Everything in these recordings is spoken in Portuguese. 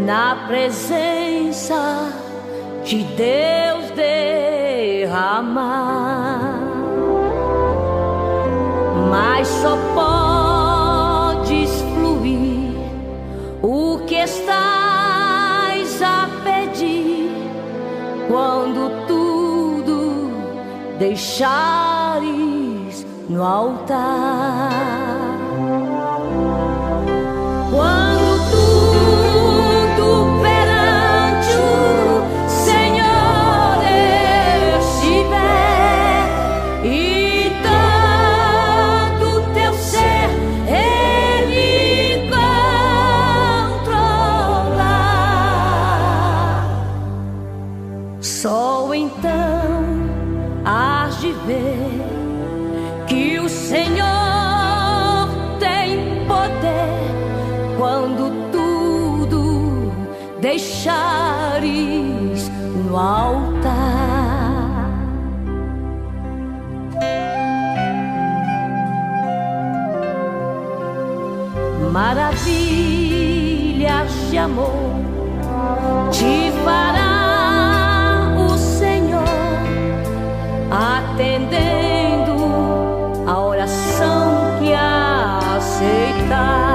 na presença de Deus derramar, mas só podes fluir o que estás a pedir quando tudo deixares no altar. Quando tudo perante o Senhor estiver e todo teu ser Ele controlar, só então hás de ver que o Senhor tem poder quando tudo deixares no altar. Maravilhas de amor te fará o Senhor, atendendo a oração que aceitar.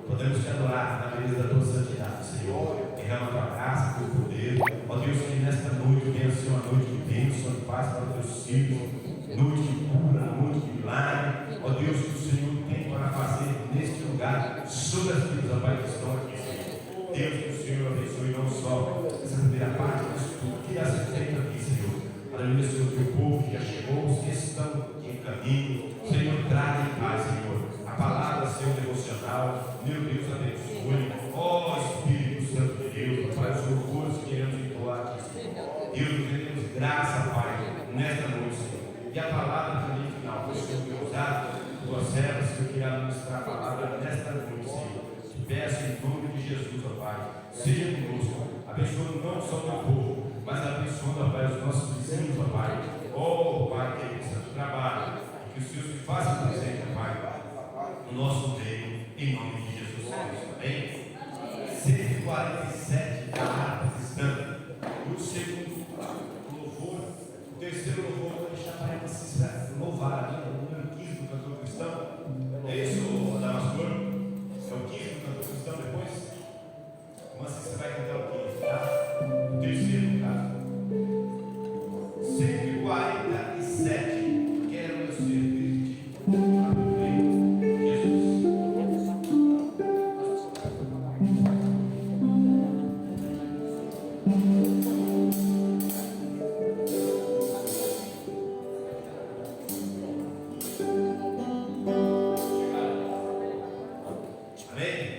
Podemos te adorar na beleza da tua santidade, Senhor. Derrama a tua graça, o teu poder. Ó Deus, que nesta noite venha ser uma noite de bênção. Senhor abençoe não só essa primeira parte, mas tudo que irá ser feito aqui, Senhor. Aleluia, Senhor, que o povo que já chegou, os que estão em caminho, Senhor, traga em paz, Senhor. A palavra, Senhor, devocional, meu Deus, abençoe. Ó Espírito Santo de Deus, Pai, os louvores que queremos entoar aqui, Senhor. Deus, queremos graça, Pai, nesta noite, Senhor. E a palavra também final, o Senhor que usar, tuas servas, Senhor, que irá ministrar a palavra nesta noite, Senhor. Te peço em nome de Jesus, ó Pai, seja conosco, abençoando não só o teu povo, mas abençoando, ó Pai, os nossos vizinhos, ó Pai. Ó Pai, que é santo trabalho, que os Senhor se façam presente, ó Pai, no nosso meio, em nome de Jesus Cristo, amém? 147 da harpa cristã. E o segundo louvor, o terceiro louvor, vou deixar para ela louvar ali, o número 15 do cantor cristão. É isso, Damastor? É o 15 do cantor cristão depois? Mas você vai cantar o 15, tá? O terceiro, no caso. 147. Quero eu servir de ti. Amém. Jesus. Amém.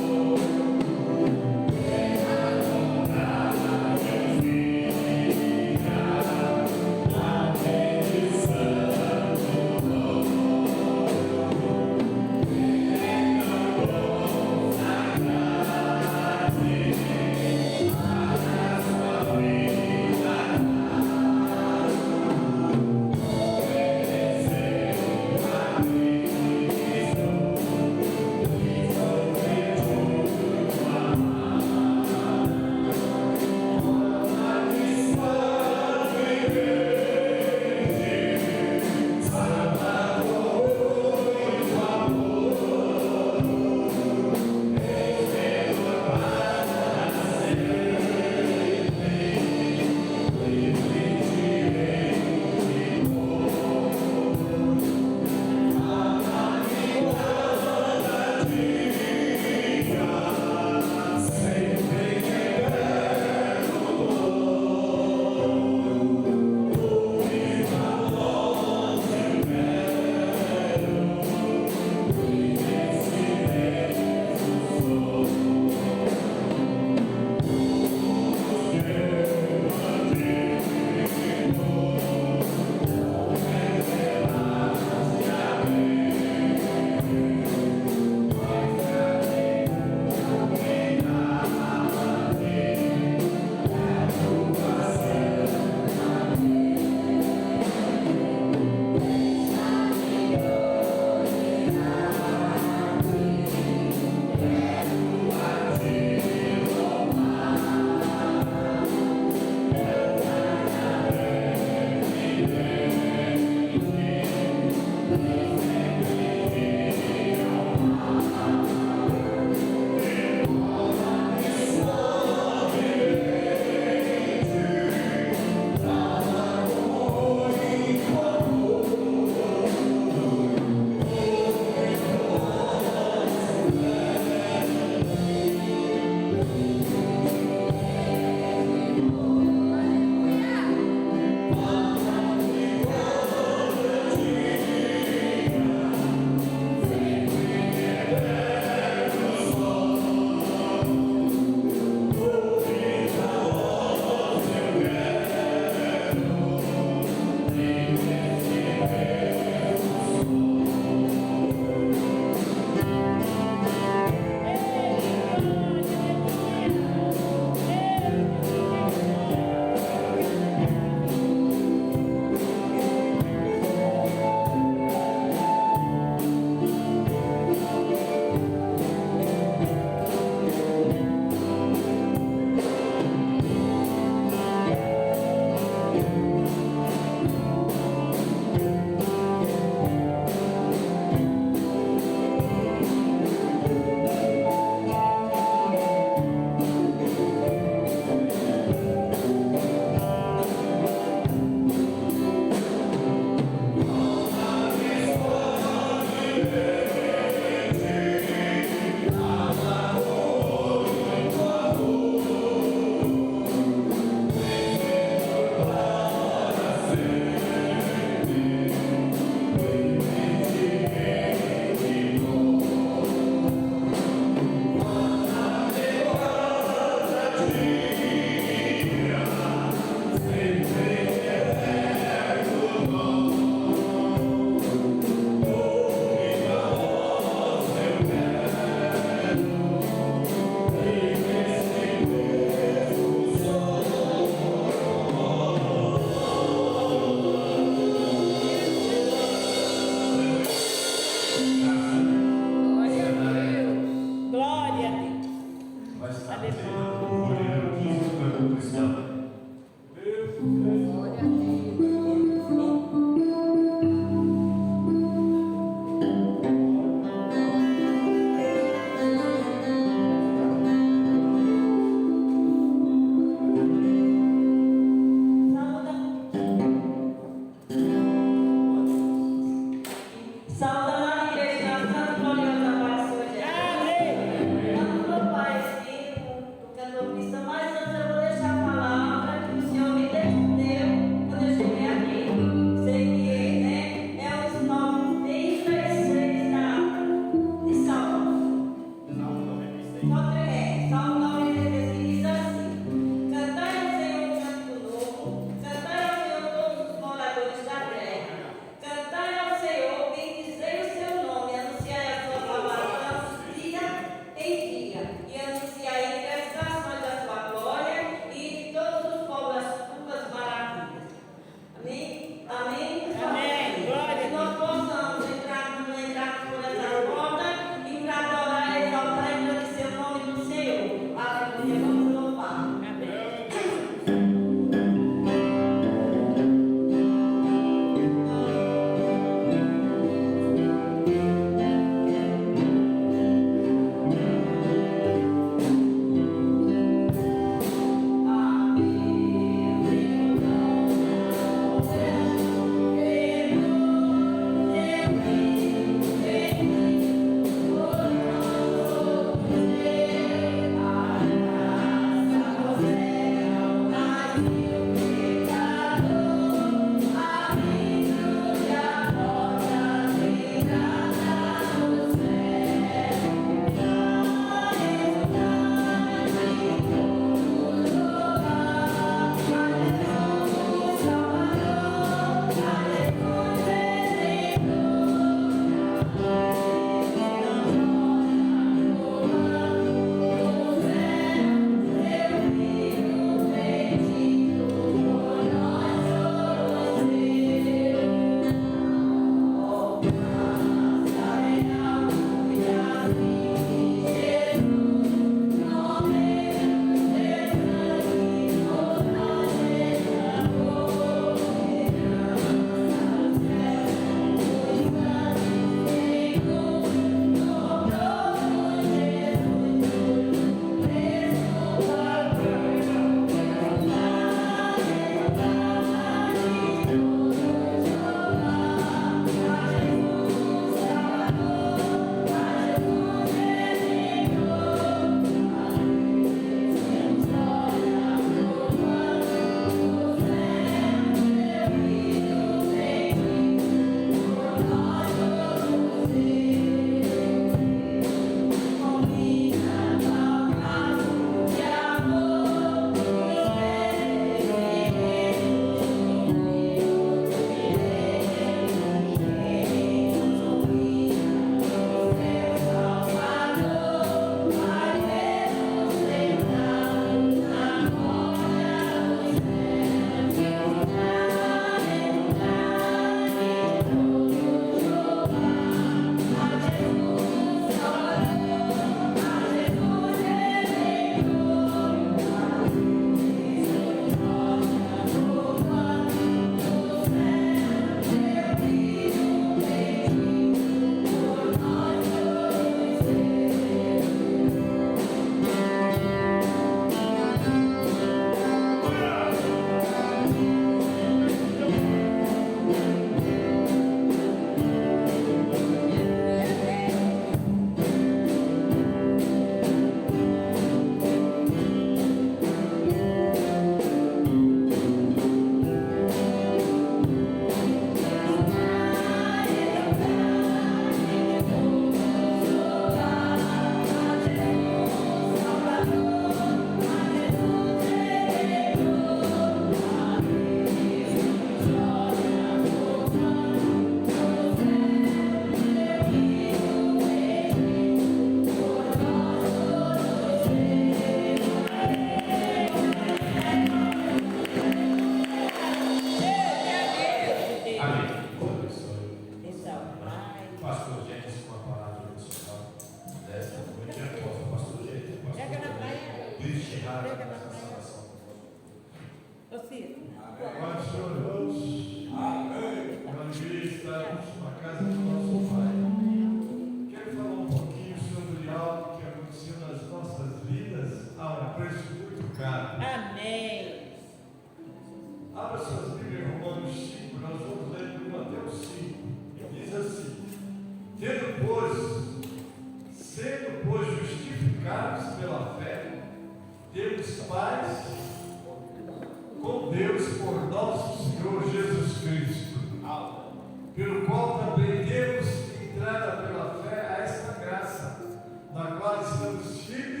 na qual estamos firmes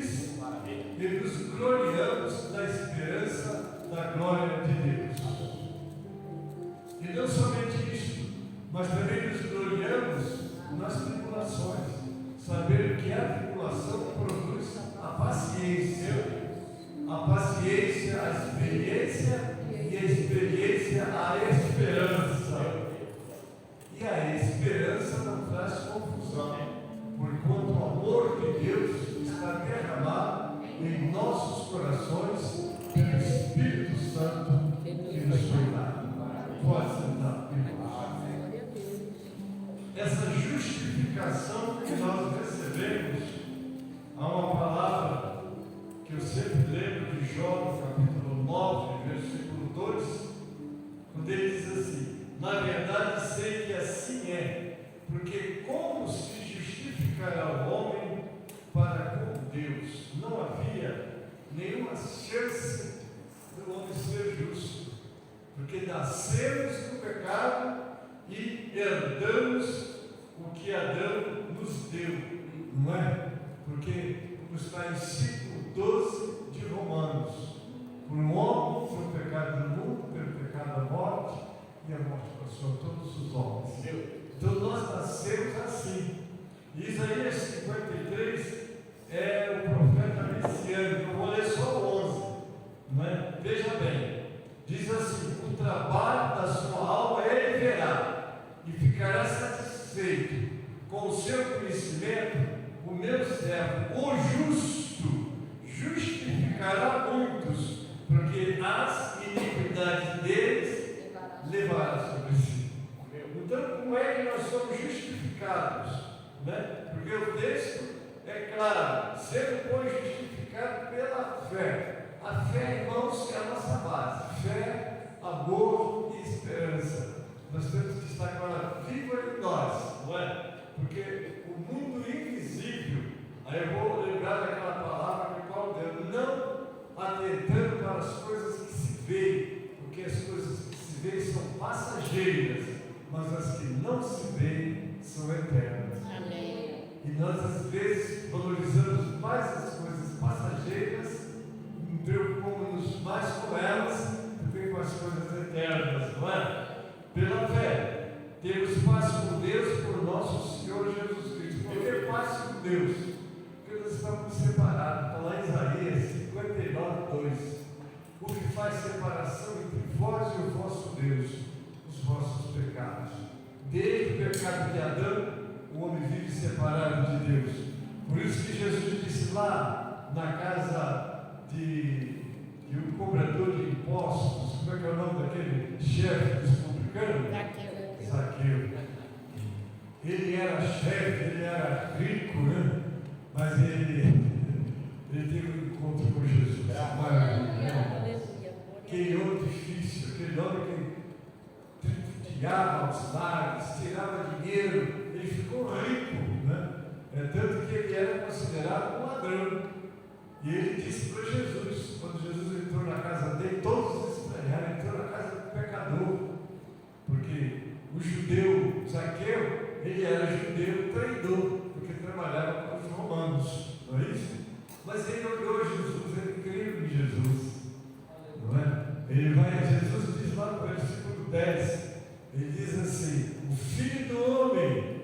corações pelo Espírito Santo que nos foi dado. Pode sentar, irmãos. Essa justificação que nós recebemos, há uma palavra que eu sempre lembro de Jó, no capítulo 9, versículo 2, quando ele diz assim: na verdade sei que assim é, porque como se justificará o homem para com Deus? Não havia nenhuma chance do homem ser justo, porque nascemos no pecado e herdamos o que Adão nos deu, não é? Porque, como está em versículo 12 de Romanos, por um homem foi o pecado do mundo, pelo pecado a morte, e a morte passou a todos os homens. Então nós nascemos assim. Isaías 53 é o profeta messiânico. Eu vou ler só o 11, não é? Veja bem, diz assim: o trabalho da sua alma ele verá e ficará satisfeito com o seu conhecimento. O meu servo, o justo, justificará muitos, porque as iniquidades deles levará sobre si. Então, como é que nós somos justificados? Né? Porque o texto é claro: sendo, pois, justificado pela fé. A fé, irmãos, é a nossa base. Fé, amor e esperança. Nós temos que estar agora viva em nós, não é? Porque o mundo invisível, aí eu vou lembrar daquela palavra que Paulo deu: não atentando para as coisas que se veem, porque as coisas que se veem são passageiras, mas as que não se veem são eternas. Amém. E nós às vezes valorizamos mais as coisas passageiras, preocupamos-nos mais com elas do que com as coisas eternas, não é? Pela fé temos paz com Deus por nosso Senhor Jesus Cristo. Por que paz com Deus? Porque nós estamos separados. Está lá em Isaías 59, 2. O que faz separação entre vós e o vosso Deus? Os vossos pecados. Desde o pecado de Adão, o homem vive separado de Deus. Por isso que Jesus disse lá na casa de um cobrador de impostos, como é que é o nome daquele chefe dos publicanos? Zaqueu. Ele era chefe, ele era rico, né? Mas ele teve um encontro com Jesus. Maravilha. Aquele homem difícil, aquele homem que tripudiava aos lares, tirava dinheiro, ele ficou rico, né? Tanto que ele era considerado um ladrão. E ele disse para Jesus, quando Jesus entrou na casa dele, todos estranharam: entrou na casa do pecador. Porque o judeu Zaqueu, ele era judeu traidor, porque trabalhava com os romanos, não é isso? Mas ele olhou Jesus, ele creu em Jesus, não é? Jesus diz lá no versículo 10, ele diz assim: o Filho do Homem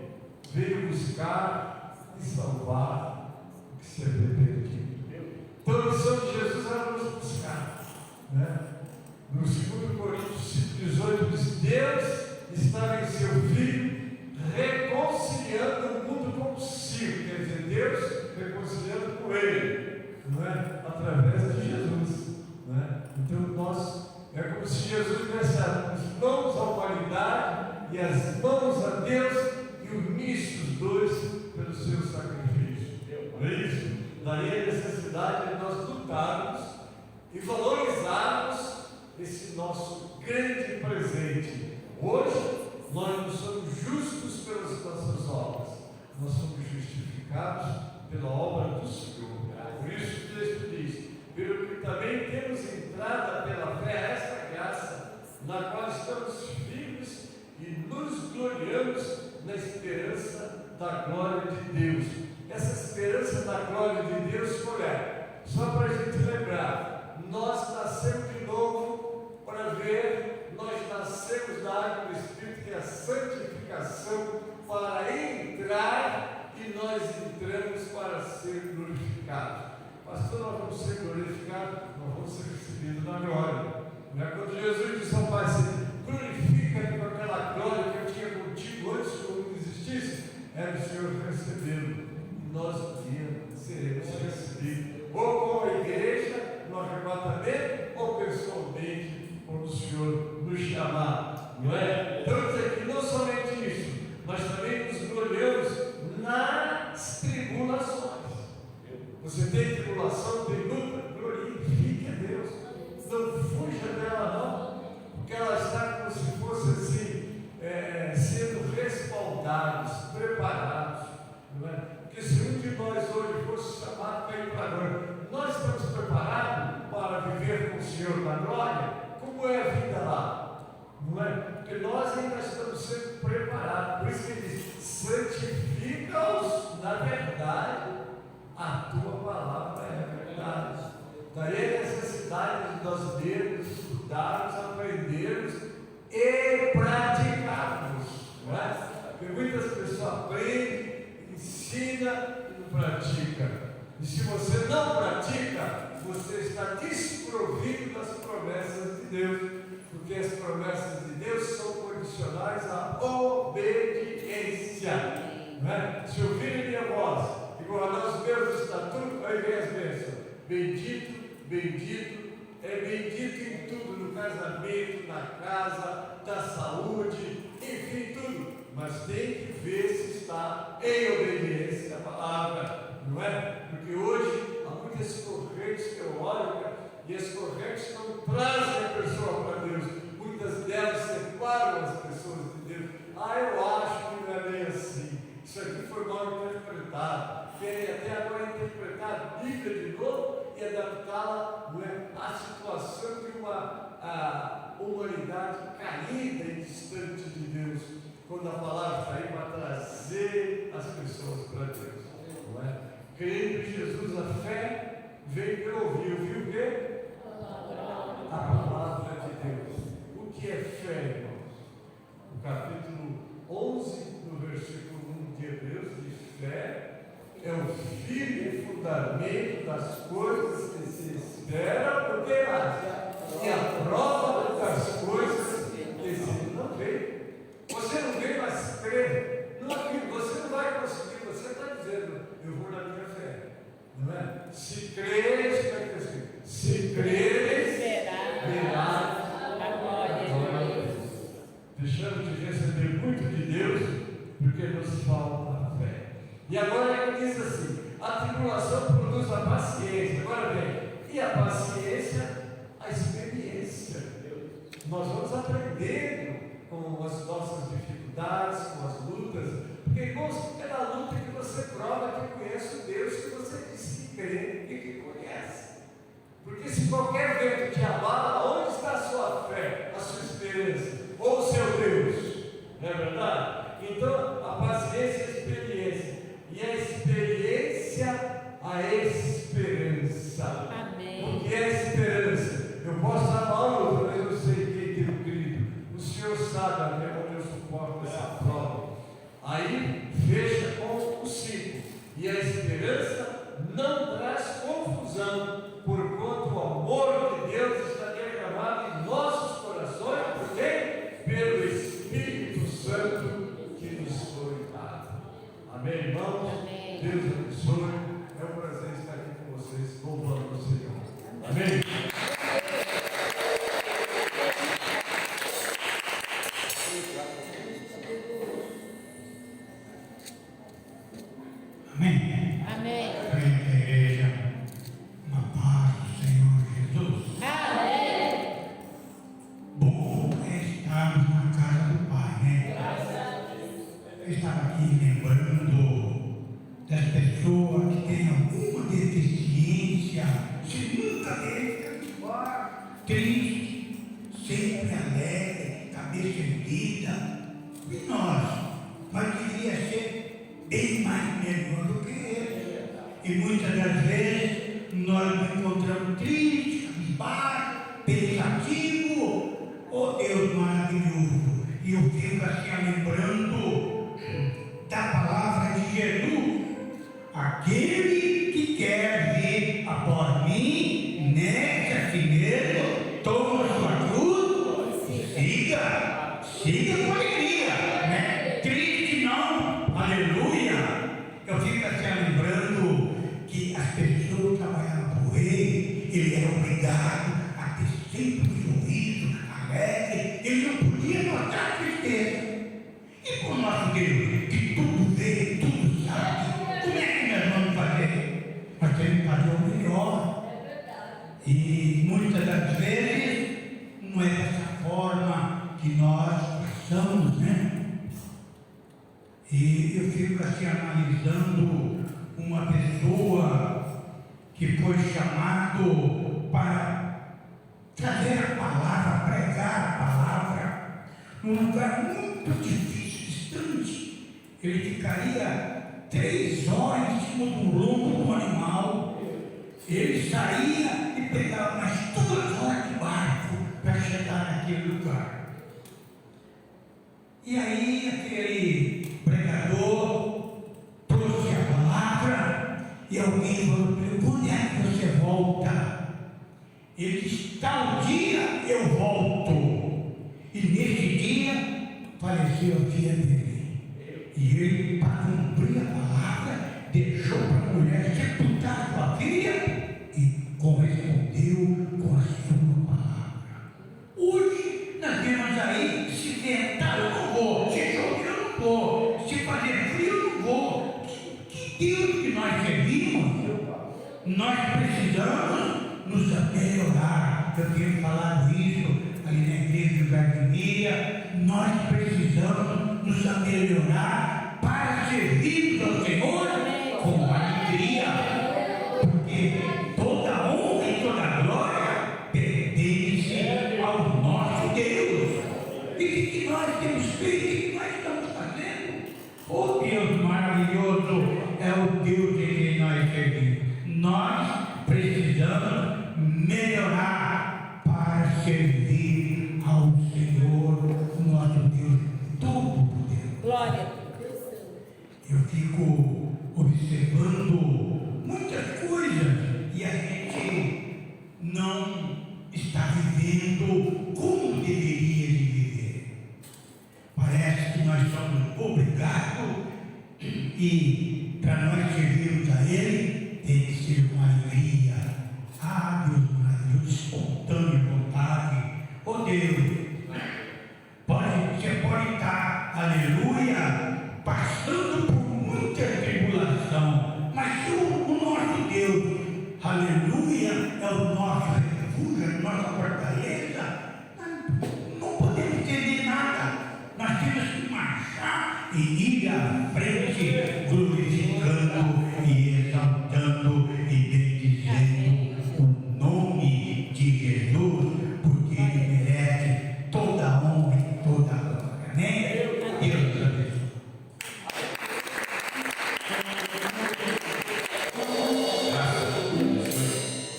veio buscar e salvar o que se havia perdido. Então a missão de Jesus era nos buscar, né? No 2 Coríntios 5,18 diz: Deus estava em seu Filho reconciliando o mundo consigo. Quer dizer, Deus reconciliando com Ele, não é? Através de Jesus, não é? Então nós, é como se Jesus tivesse as mãos à humanidade e as mãos a Deus, e unisse os dois pelo seu sacrifício. Não é isso? Daí a necessidade de nós lutarmos e valorizarmos esse nosso grande presente. Hoje nós não somos justos pelas nossas obras, nós somos justificados pela obra do Senhor. Por isso o texto diz: pelo que também temos entrada pela fé a esta graça, na qual estamos firmes e nos gloriamos na esperança da glória de Deus. Essa esperança da glória de Deus qual é? Só para a gente lembrar: nós nascemos de novo para ver, nós nascemos da água do Espírito, que é a santificação, para entrar, e nós entramos para ser glorificados. Pastor, nós vamos ser glorificados, nós vamos ser recebidos na glória. Não é? Quando Jesus disse ao Pai assim: glorifica-me com aquela glória que eu tinha contigo antes que o mundo existisse, era o Senhor recebê-lo. Nós um dia seremos recebidos, ou como a igreja, Você tem tribulação, tem luta, glorifique a Deus. Não fuja dela não, porque ela está como se fosse assim, sendo respaldados, preparados. Não é? Porque se um de nós hoje fosse chamado para ir para a glória, nós estamos preparados para viver com o Senhor na glória? Como é a vida lá? Não é? Porque nós ainda estamos sendo preparados. Por isso que ele diz: santifica-os na verdade, a tua palavra é a verdade. Daí a necessidade de nós lermos, estudarmos, aprendermos e praticarmos. Não é? Porque muitas pessoas aprendem, ensina e não pratica. E se você não pratica, você está desprovido das promessas de Deus, porque as promessas de Deus são condicionais à obediência. Não é? Se ouvirem minha voz e guardar os meus estatutos, aí vem as bênçãos. Bendito, bendito, é bendito em tudo, no casamento, na casa, da saúde, enfim, tudo. Mas tem que ver se está em obediência à palavra, não é? Porque hoje há muitas correntes teológicas e as correntes não trazem a pessoa para Deus. Muitas delas separam as pessoas de Deus. Eu acho que não é bem assim. Isso aqui foi mal interpretado. Querem até agora interpretar a Bíblia de novo e adaptá-la, não é, à situação de uma humanidade caída e distante de Deus, quando a palavra está aí para trazer as pessoas para Deus, não é? Crendo em Jesus, a fé vem pelo ouvir. Ouvir o quê? A palavra de Deus. O que é fé, irmãos? No capítulo 11, no versículo 1 de Hebreus, diz: fé é o firme fundamento das coisas que se esperam, porque é a prova das coisas que se não vê. Você não vê, mas crê. Não, você não vai conseguir. Você está dizendo: eu vou na minha fé. Não é? Se creres, como é que é assim? Se creres, verás a glória de Deus. Deixamos de receber muito de Deus porque nos falta a fé. E agora ele diz assim: a tribulação produz a paciência. Agora vem, e a paciência, a experiência. Nós vamos aprendendo com as nossas dificuldades, com as lutas, porque, irmãos, é na luta que você prova que conhece o Deus que você diz que crê e que conhece. Porque se qualquer vento te abala, onde está a sua fé, a sua esperança, ou o seu Deus? Não é verdade? Então, a paciência é a experiência, e a experiência, a esperança. Amém. O que é esperança? Eu posso estar mal, mas eu não sei quem tem o querido. O Senhor sabe até onde eu suporto essa prova. Aí fecha com o 5. E a esperança não traz confusão, porquanto o amor de Deus está derramado em nossos corações, porque pelo Espírito Santo que nos foi dado. Amém, irmãos? Amém. Deus abençoe. É um prazer estar aqui com vocês, louvando o Senhor. Amém. Amém. Amém. Amém, igreja. Uma paz do Senhor Jesus. Amém. Bom é estarmos na casa do Pai, né? Eu estava aqui lembrando das pessoas que têm alguma deficiência, se nunca deixa embora, triste, sempre alegre, cabeça erguida. E nós deveria ser bem mais melhor do que ele. E muitas das vezes nós nos encontramos tristes, cabisbaixo, pensativo. Oh Deus maravilhoso! E eu fico assim lembrando da palavra de Jesus: aquele que quer vir após mim, negue a si mesmo, toma a sua cruz, siga com alegria, né? Triste não, aleluia. Eu fico assim lembrando que as pessoas trabalhavam por ele era obrigado a ter sempre um sorriso alegre, ele não podia mostrar tristeza. E com o nosso Deus, que tudo vê, tudo sabe, como é que nós vamos fazer? E muitas das vezes não é dessa forma que nós passamos, né? E eu fico assim analisando uma pessoa que foi chamado para trazer a palavra, pregar a palavra, num lugar muito difícil, distante. Ele ficaria 3 horas em cima do lombo do animal. Ele saía e pegava mais 2 horas de barco para chegar naquele lugar. E aí aquele pregador trouxe a palavra e alguém falou para ele: quando é que você volta? Ele disse: tal dia eu volto. E nesse dia faleceu a filha dele. E ele, para cumprir a palavra, deixou para a mulher sepultar sua filha e correspondeu com a sua palavra. Hoje nós temos aí: se ventar eu não vou, se chover eu não vou, se fazer frio eu não vou. Que Deus que nós servimos? Nós precisamos nos melhorar. Eu tenho falado isso ali na igreja do Jardim. Nós precisamos nos melhorar para servirmos ao Senhor com alegria, porque toda honra e toda glória pertence ao nosso Deus. E o que nós temos feito? O que nós estamos fazendo? O Deus maravilhoso é o Deus em quem nós servimos. Nós precisamos melhorar para servir ao Senhor, nosso Deus Todo-Poderoso. Glória a Deus. Eu fico observando muitas coisas e a gente não está vivendo como deveria de viver. Parece que nós somos obrigados e para nós servirmos a Ele tem que ser com alegria. Ah, Deus maravilhoso, espontânea vontade. Oh Deus, você pode estar, aleluia, passando por muita tribulação, mas o nosso Deus, aleluia, é o nosso refúgio, a nossa fortaleza. Não podemos entender nada, nós temos que marchar e ir à frente, glorificando e exaltando e bendizendo o nome de Jesus, porque Ele merece toda a honra e toda a glória. Amém? Deus abençoe.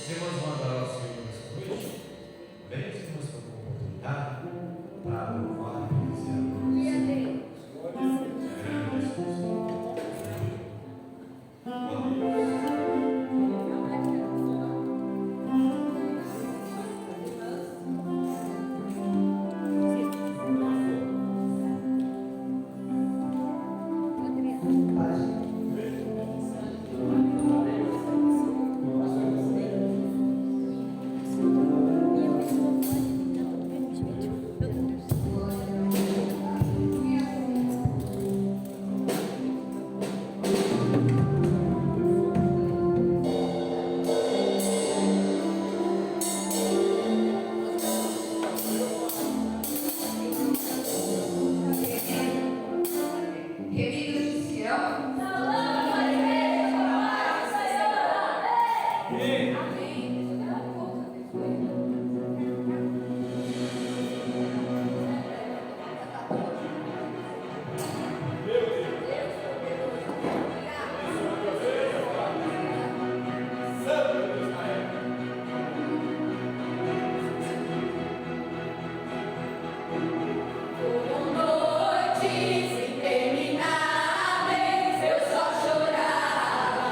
Senhor, mandará o Senhor nessa noite. Bem, Senhor, estou com oportunidade para louvar e bendizer Termináveis, eu só chorava.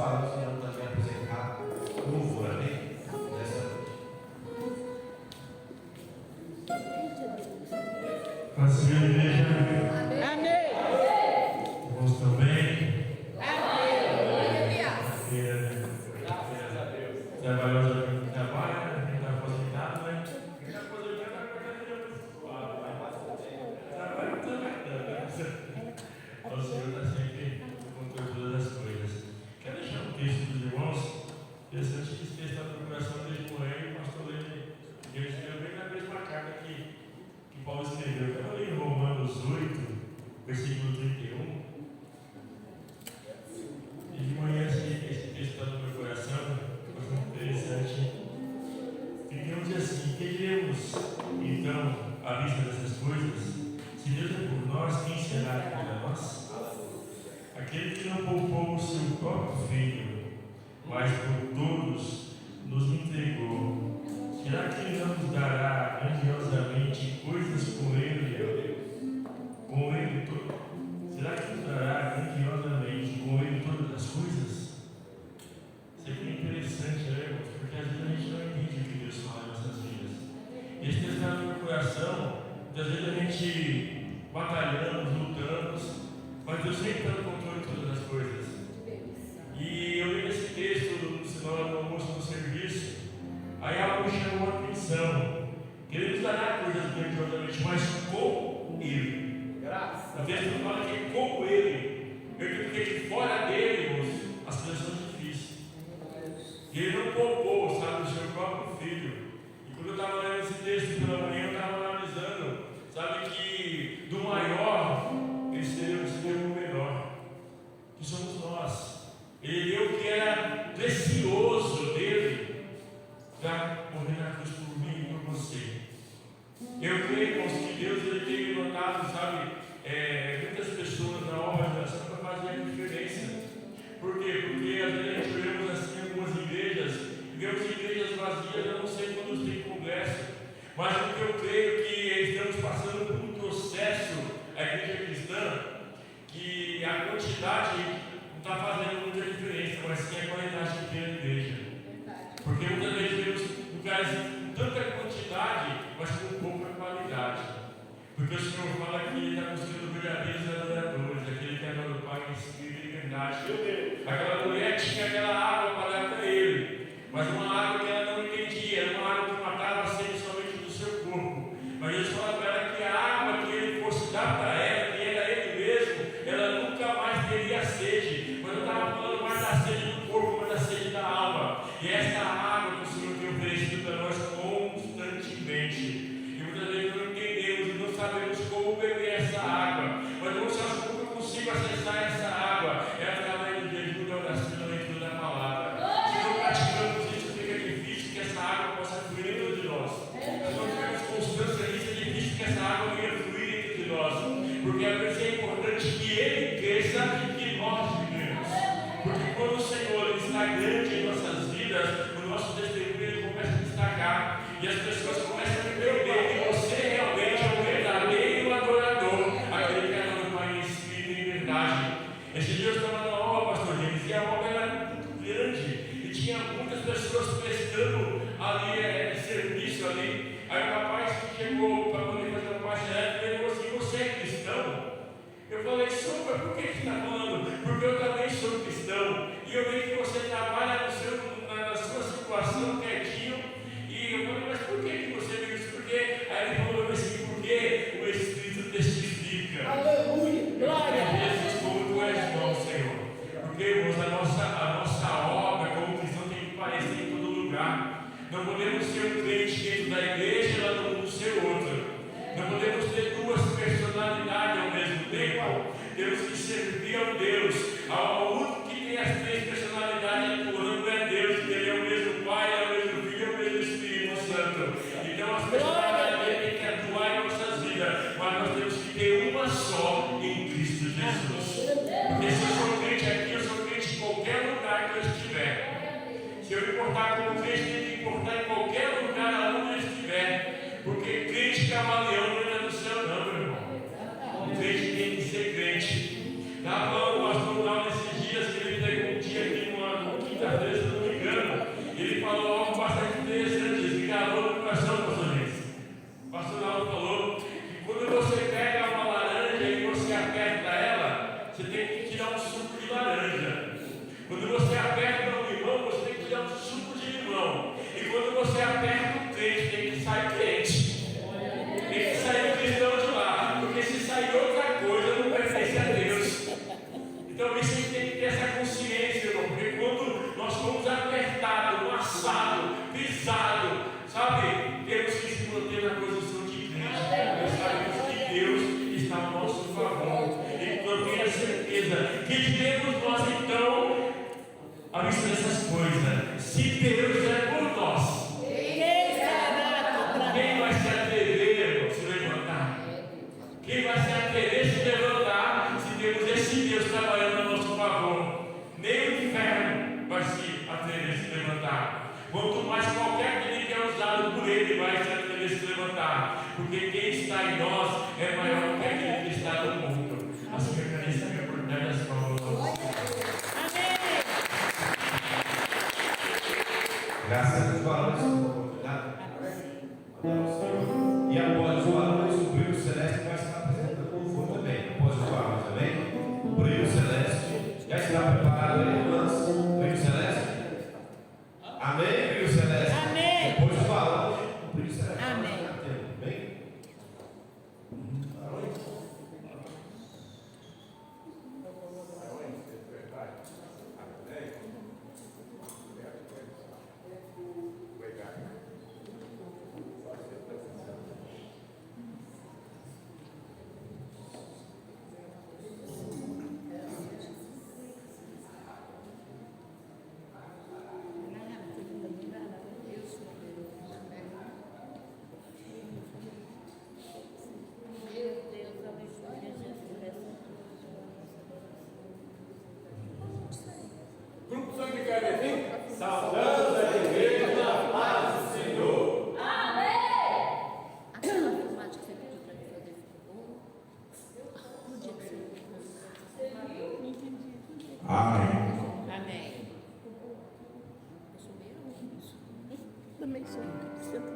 falando, o Senhor também apresentar o louvor, amém? Nessa noite. Paz do Senhor, igreja. Amém. Irmãos também. Trabalhou já trabalha, quem está aposentado, né? Quem está aposentado vai ficar trabalho também. O Senhor está sempre no controle de todas as coisas. Quero deixar um texto dos irmãos. Interessante que esse texto está no coração desde morrer e o pastor Lene escreveu bem na mesma carta que Paulo escreveu. Eu estava lendo Romanos 8, versículo 31. E de manhã esse texto está no meu coração. Interessante. E digamos assim: que diremos então à vista dessas coisas? Se Deus é por nós, quem será contra nós? Aquele que não poupou o seu próprio filho, mas por todos nos entregou, será que ele não nos dará grandiosamente coisas com ele? Será que nos dará grandiosamente com ele todas as coisas? Isso aqui é interessante, né? Porque às vezes a gente não entende o que Deus fala em nossas vidas. Esse texto está no meu coração, muitas vezes a gente batalhamos, lutamos, mas Deus sempre está no controle de todas as coisas. E eu li esse texto no almoço do serviço, aí algo me chamou a atenção. Que Ele nos dará coisas grandiosamente, mas com Ele. O texto fala que é com Ele. Eu acredito que fora dele, irmãos, as coisas são difíceis. E Ele não poupou, sabe, o seu próprio filho. E quando eu estava lendo esse texto pela manhã, eu estava analisando, sabe, que do maior Ele escolheu o menor, que somos nós. Ele deu o que era precioso dele para morrer na cruz por mim e por você. Eu creio, irmãos, que Deus ele tem levantado, sabe, muitas pessoas na obra de oração para fazer a diferença. Por quê? Porque às vezes a gente vemos assim algumas igrejas, e vemos igrejas vazias, eu não sei quando tem congresso, mas o que eu creio que estamos passando por um processo, a igreja cristã, que a quantidade não está fazendo muita diferença, mas sim a qualidade que tem a igreja. Porque muitas vezes vemos lugares com tanta quantidade, mas com pouca qualidade. Porque o Senhor fala que Ele está buscando verdadeiros adoradores, aquele que adora o Pai em espírito e verdade. Aquela mulher tinha aquela água para dar para Ele, mas uma água que ela não entendia, era uma água que matava a sede somente do seu corpo. Mas Deus fala para ela que a água que Ele fosse dar para ela, que era Ele mesmo, ela nunca mais teria sede. Mas eu estava falando mais da sede do corpo, mas da sede da alma. E essa água que o Senhor tem oferecido para nós constantemente. E muitas vezes não entendemos e não sabemos como beber essa água. Mas não sabemos como eu consigo acessar essa água. É através do jejum, da oração e da leitura da palavra. Se não praticamos isso, fica difícil que essa água possa fluir dentro de nós. Se não tivermos constância nisso, é difícil que essa água venha fluir dentro de nós. Porque às vezes é importante que Ele cresça e que nós vivemos. Porque quando o Senhor está grande em nossas vidas, o nosso testemunho ele começa a destacar. E as pessoas começam a entender que você realmente é um verdadeiro adorador, aquele que adora o Pai em espírito e em verdade. Esse dia eu estava na obra, pastor James, e a obra era muito grande, e tinha muitas pessoas prestando ali serviço ali. Aí o rapaz que chegou para poder fazer uma parte elétrica, ele falou assim: você é cristão? Eu falei: sou, mas por que você está falando? Porque eu também sou cristão, e eu vejo que você trabalha na sua situação quietinho. E eu falei: mas por que você viu isso? Porque aí ele falou assim: porque o Espírito testifica. Aleluia, glória. Jesus, como tu és bom, Senhor. Porque, irmãos, a nossa obra como cristão tem que parecer em todo lugar. Não podemos ser um crente dentro da igreja e lá no mundo ser outro. Não podemos ter duas personalidades ao mesmo tempo. Temos que servir ao Deus. Ao único que tem as três personalidades atuando é Deus, que Ele é o mesmo Pai, é o mesmo Filho, é o mesmo Espírito Santo. Então as personalidades têm que atuar em nossas vidas, mas nós temos que ter uma só em Cristo Jesus. Porque se eu sou crente aqui, eu sou crente em qualquer lugar que eu estiver. Se eu me importar como crente, eu tenho que importar em qualquer lugar onde eu estiver. Porque crente camaleão não entra no céu, não, meu irmão. O crente tem que ser crente. Estava falando o pastor Paulo nesses dias que ele pegou um dia aqui Quando você aperta um limão, você tem que dar um suco de limão. E quando você aperta um crente, tem que sair crente. Tem que sair o cristão de lá. Porque se sair outra coisa, não pertence a Deus. Então você tem que ter essa consciência, irmão. Porque quando nós somos apertados, maçados, pisados, sabe? Temos que se manter na posição de Cristo. Nós sabemos que Deus está ao nosso favor. E eu tenho a certeza que diremos nós então, à vista dessas coisas, se Deus é por nós, quem vai se atrever a se levantar? Quem vai se atrever a se levantar se temos esse Deus trabalhando a nosso favor? Nem o inferno vai se atrever a se levantar. Quanto mais qualquer aquele que é usado por Ele vai se atrever a se levantar. Porque quem está em nós é maior que aquele que está no mundo. Assim eu quero receber a oportunidade das palavras. Graças a Deus, valores pela oportunidade. E após os valores, o brilho celeste vai estar apresentando um fogo também. Após os valores também, o brilho celeste já está preparado aí, irmãs. Brilho celeste. Amém, brilho celeste. Amém. Depois dos valores, o brilho celeste. Amém. Amém. Grupo Sangue Carnezinho, saudando a igreja na paz do Senhor. Aquela filmagem que você pediu para mim fazer ficou boa? No dia que você não entendi. Amém. Amém. Eu sou meio isso. Também sou. Senta.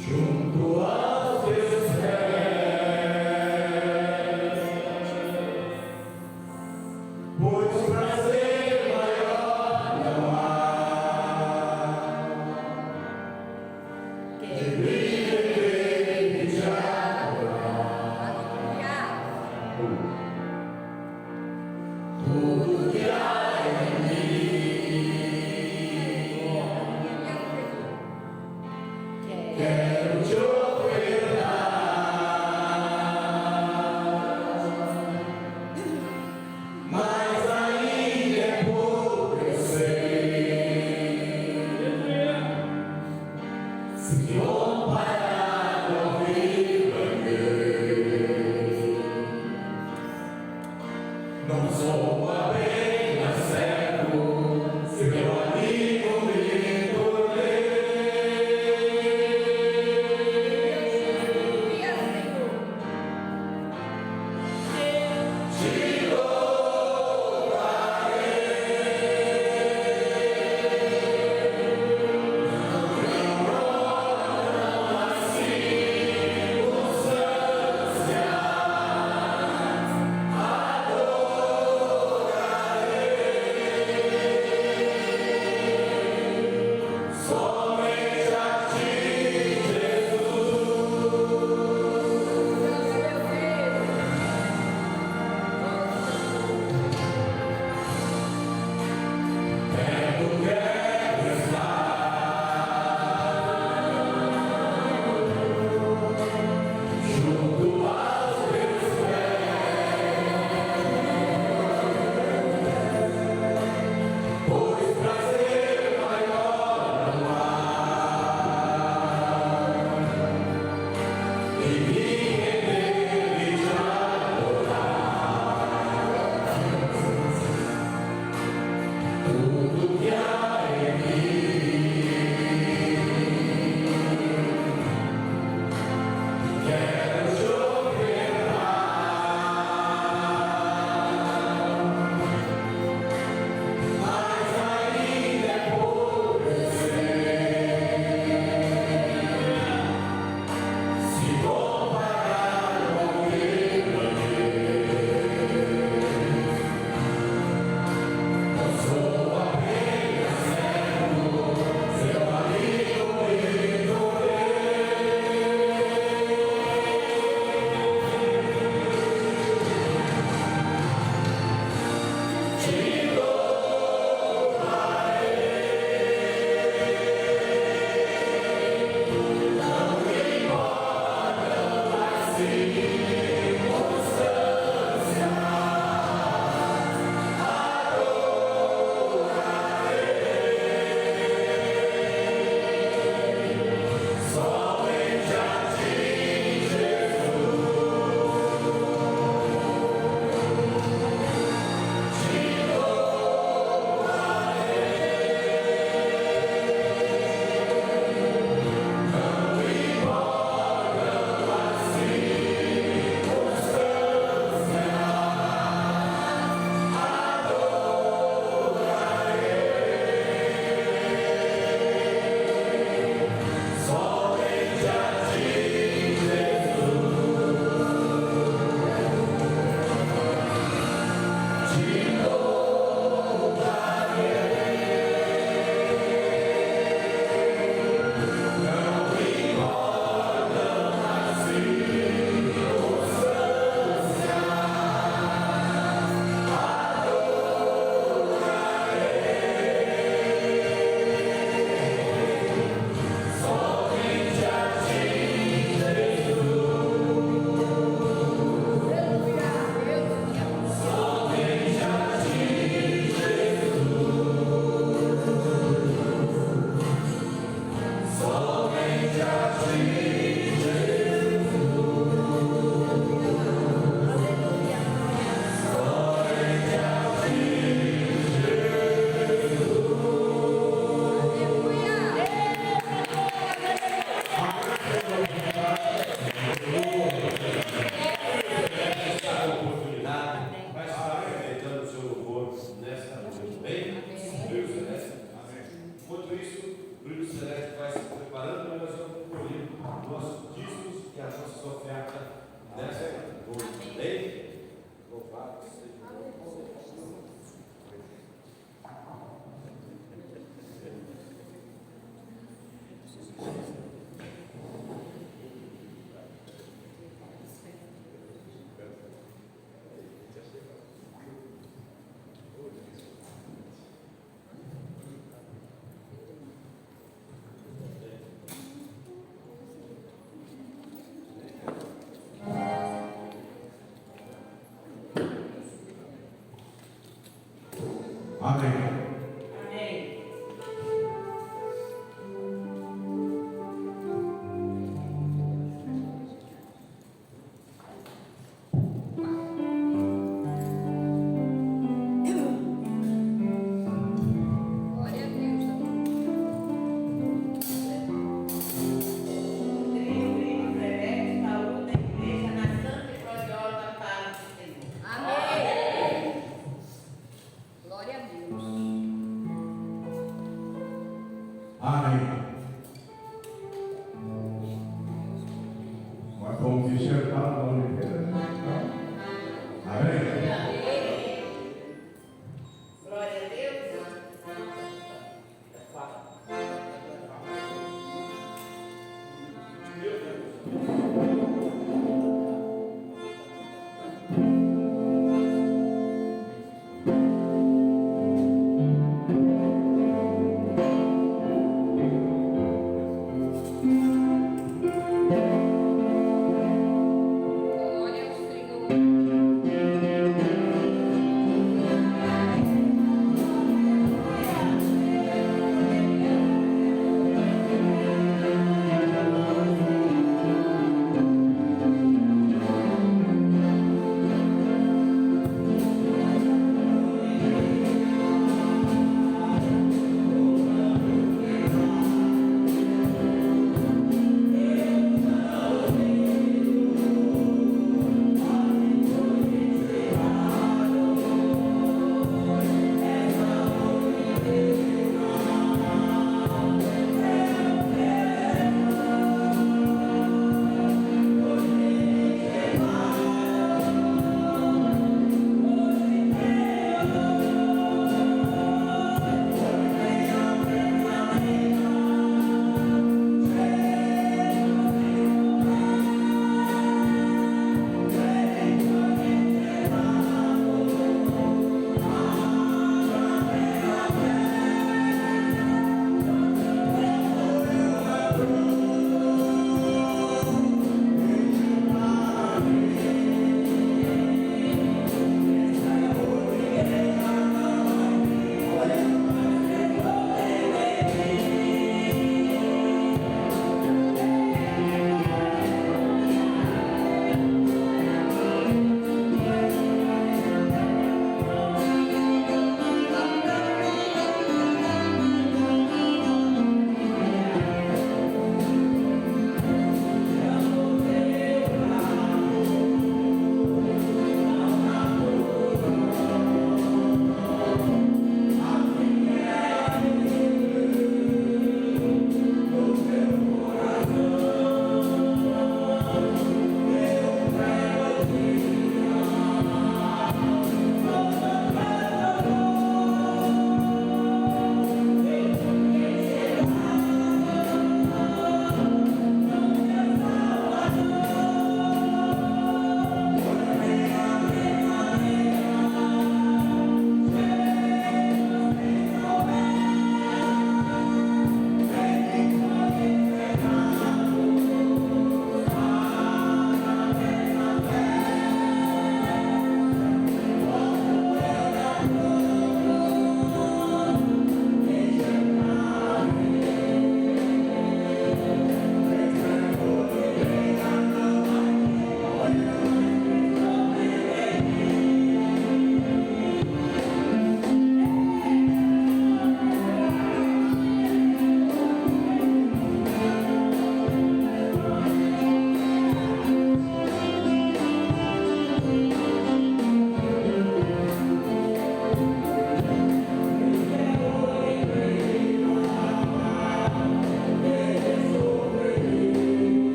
Junto aos teus pés, pois prazer maior não há que viver e te adorar. Tudo que há em mim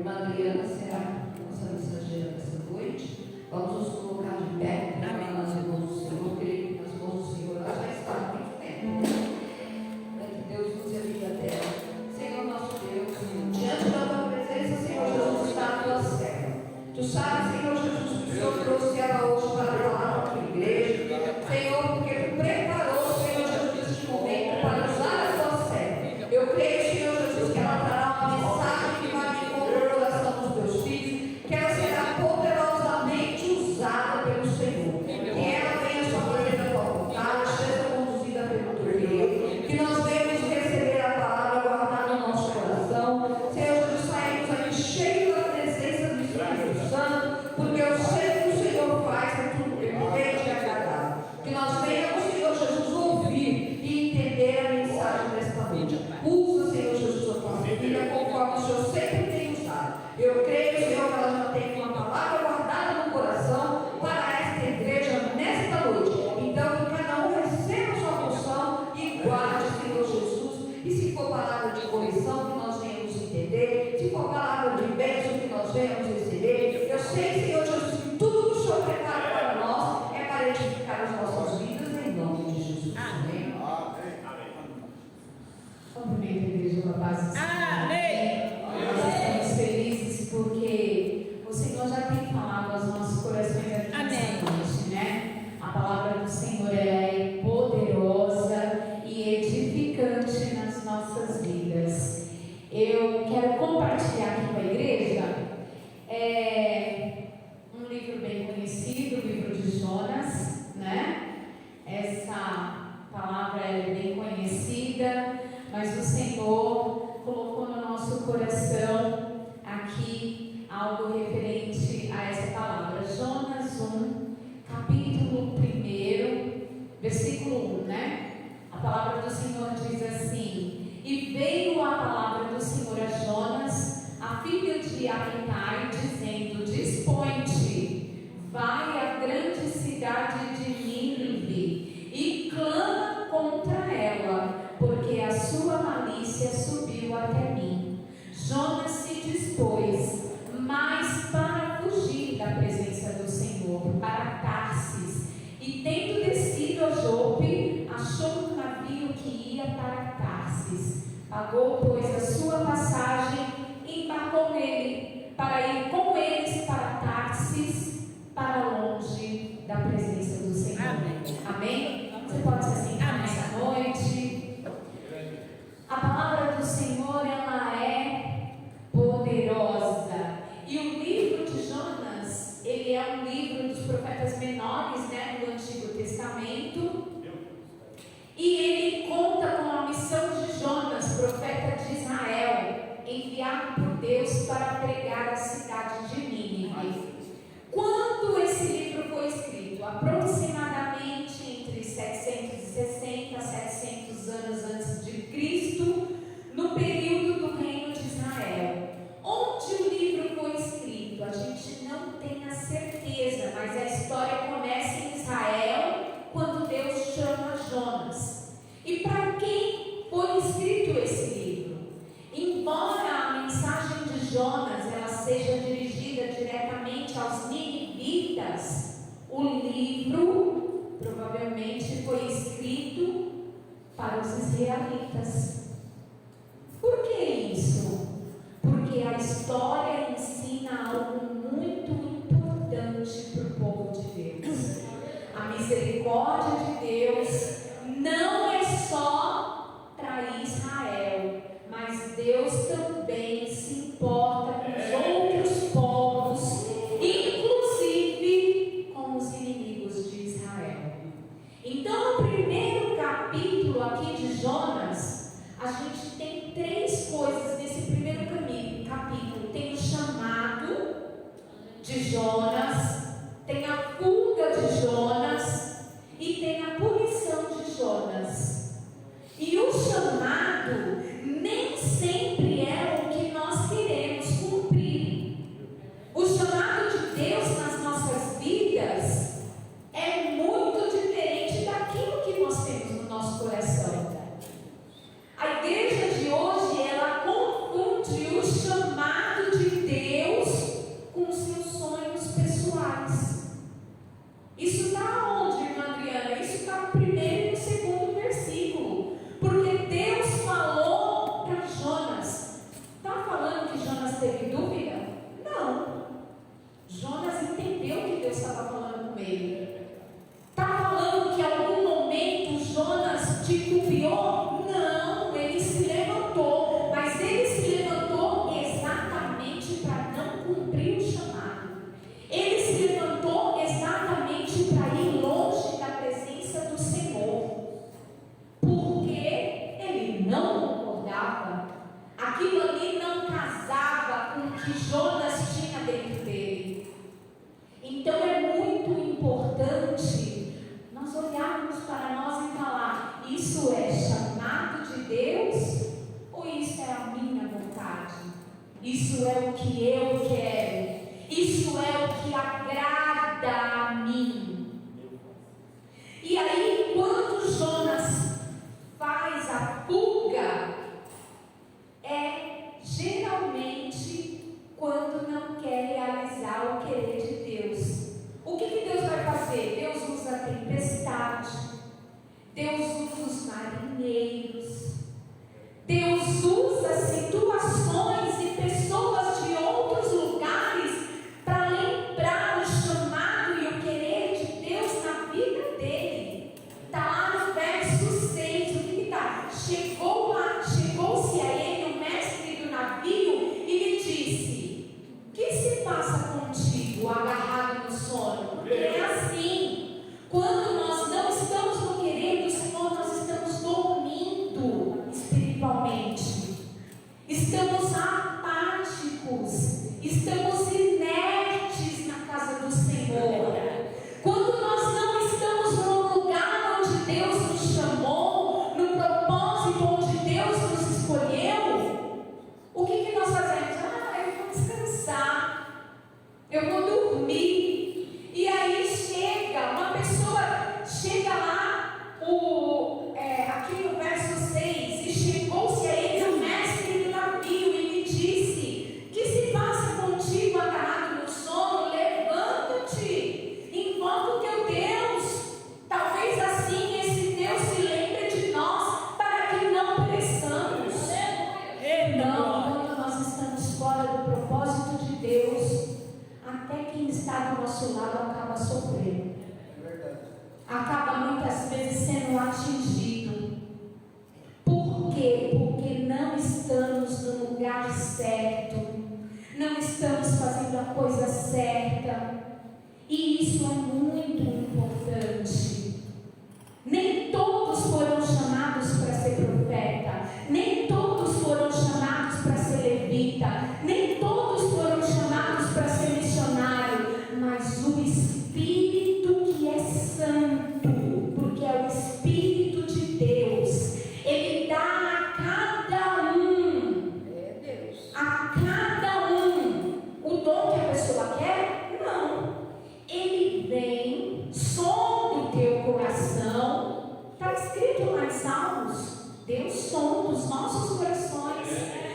irmã Adriana será nossa mensageira dessa noite. Vamos nos colocar de pé, nas mãos do Senhor, creio que nas mãos do Senhor ela já está há muito tempo. Para que Deus use a vida dela. Senhor nosso Deus, diante da tua presença, Senhor Jesus, está a tua serva. Tu sabes, Senhor Jesus, que o Senhor trouxe ela hoje para falar na tua igreja. Senhor, porque tu preparou, Senhor Jesus, este momento para usar a tua serva. Eu creio, Senhor Jesus, que ela trará uma mensagem que vai me encontrar no coração dos teus filhos, que ela será poderosamente usada pelo Senhor. Que ela venha só fazer a tua vontade, seja conduzida pelo teu querer. Que nós venhamos receber a palavra guardada no nosso coração. Senhor Jesus, saímos aqui cheios da presença do Espírito Santo, porque eu sei que o Senhor faz é tudo perfeito e agradável. Que nós venhamos, Senhor Jesus, ouvir e entender a mensagem desta noite. Usa, Senhor Jesus, a tua filha conforme o Senhor sempre tem usado. Eu creio, Senhor, que ela já tem uma palavra guardada no coração para esta igreja nesta noite. Então, que cada um receba a sua função e guarde, Senhor Jesus. E se for palavra de correção, que nós venhamos entender. Se for palavra de bênção, que nós venhamos receber. Eu sei, Senhor Jesus, que tudo que o Senhor prepara para nós é para edificar as nossas vidas, em nome de Jesus. Amém. Cumprimento a igreja com a paz do Senhor. Amém. Nós estamos felizes porque o Senhor já tem falado aos nossos corações aqui nessa noite, né? A palavra do Senhor ela é poderosa e edificante nas nossas vidas. Eu quero compartilhar aqui com a igreja um livro bem conhecido, o livro de Jonas, né? Essa palavra é bem conhecida, mas o Senhor colocou no nosso coração aqui algo referente a essa palavra. Jonas 1, capítulo 1, versículo 1, né? A palavra do Senhor diz assim: E veio a palavra do Senhor a Jonas, a filha de Amitai, dizendo: Dispõe-te, vai à grande cidade de Nínive e clama contra ela, porque a sua malícia subiu até mim. Jonas se dispôs, mas para fugir da presença do Senhor, para Tarsis, e tendo descido a Jope, achou um navio que ia para Tarsis. Pagou, pois, a sua passagem e embarcou nele, para ir com eles para Tarsis, para longe da presença do Senhor. Amém? Você pode se sentar nessa noite. A palavra do Senhor, ela é poderosa. E o livro de Jonas, ele é um livro dos profetas menores, né, do Antigo Testamento. E ele conta com a missão de Jonas, profeta de Israel, enviado por Deus para pregar a cidade de Nínive. Quando esse livro foi escrito? Aproximadamente entre 760 a 700 anos antes de Cristo, no período do reino de Israel. Onde o livro foi escrito? A gente não tem a certeza, mas a história começa em Israel, quando Deus chama Jonas. E para quem foi escrito esse livro? Embora a mensagem de Jonas ela seja dirigida diretamente aos ninivitas, o livro provavelmente foi escrito para os israelitas. Por que isso? Porque a história ensina algo muito importante para o povo de Deus. A misericórdia de Deus não é só para Israel, mas Deus também se importa com os outros povos, inclusive com os inimigos de Israel. Então, no primeiro capítulo aqui de Jonas, a gente tem três coisas nesse primeiro capítulo. Tem o chamado de Jonas, tem a fuga de Jonas e tem a punição de Jonas. E o chamado nem sempre é o que nós queremos cumprir. O chamado de Deus nas nossas vidas é muito diferente daquilo que nós temos no nosso coração. A igreja de hoje, ela confunde o chamado de Deus isso é chamado de Deus ou isso é a minha vontade? Isso é o que eu quero. Isso é o que agrada a mim. E aí, quando Jonas faz a fuga, é geralmente quando não quer realizar o querer de Deus. O que Deus vai fazer? Deus usa a tempestade, Deus usa os marinheiros, Deus usa situações e pessoas de outros lugares para lembrar o chamado e o querer de Deus na vida dele. Está lá no verso 6, o que está? Chegou-se a ele o mestre do navio e lhe disse: que se passa contigo, agarrado no sono? Porque é assim, quando nós não estamos no querer do Senhor, nós estamos dormindo espiritualmente, estamos apáticos, estamos inertes na casa do Senhor. Quando nós não estamos no lugar onde Deus nos chamou, no propósito onde Deus nos escolheu, o que nós fazemos? Eu vou descansar, eu vou dormir. E aí uma pessoa chega lá, aqui no verso 6, e chegou-se a ele o mestre do navio e lhe disse: que se passa contigo, agarrado no sono? Levanta-te, invoca o teu Deus. Talvez assim esse Deus se lembre de nós, para que não pereçamos. Não, quando nós estamos fora do propósito de Deus, até quem está do nosso lado acaba sofrendo, acaba muitas vezes sendo atingido. Por quê? Porque não estamos no lugar certo, não estamos fazendo a coisa certa, e isso é muito importante. Nem todos foram chamados para ser profeta, nem todos foram chamados para ser levita, nem todos foram chamados para ser missionário, mas o Espírito que é santo, porque é o Espírito de Deus, ele dá a cada um, o dom que a pessoa quer? Não. Ele vem, sonda o teu coração. Está escrito lá em Salmos: Deus sonda os nossos corações,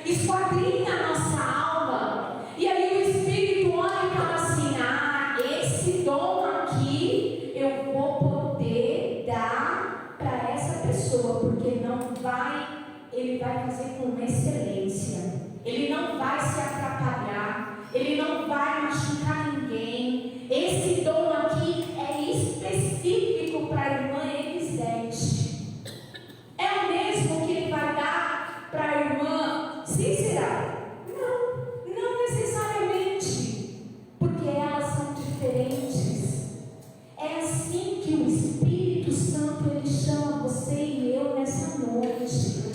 esquadrinha a nossa alma. E aí o Espírito olha e fala assim: esse dom aqui eu vou poder dar para essa pessoa, porque ele vai fazer com excelência, ele não vai se atrapalhar, ele não vai machucar ninguém. Esse dom aqui é específico para a irmã Elisete. É o mesmo que ele vai dar para a irmã Cícera? Não necessariamente, porque elas são diferentes. É assim que o Espírito Santo ele chama você e eu nessa noite,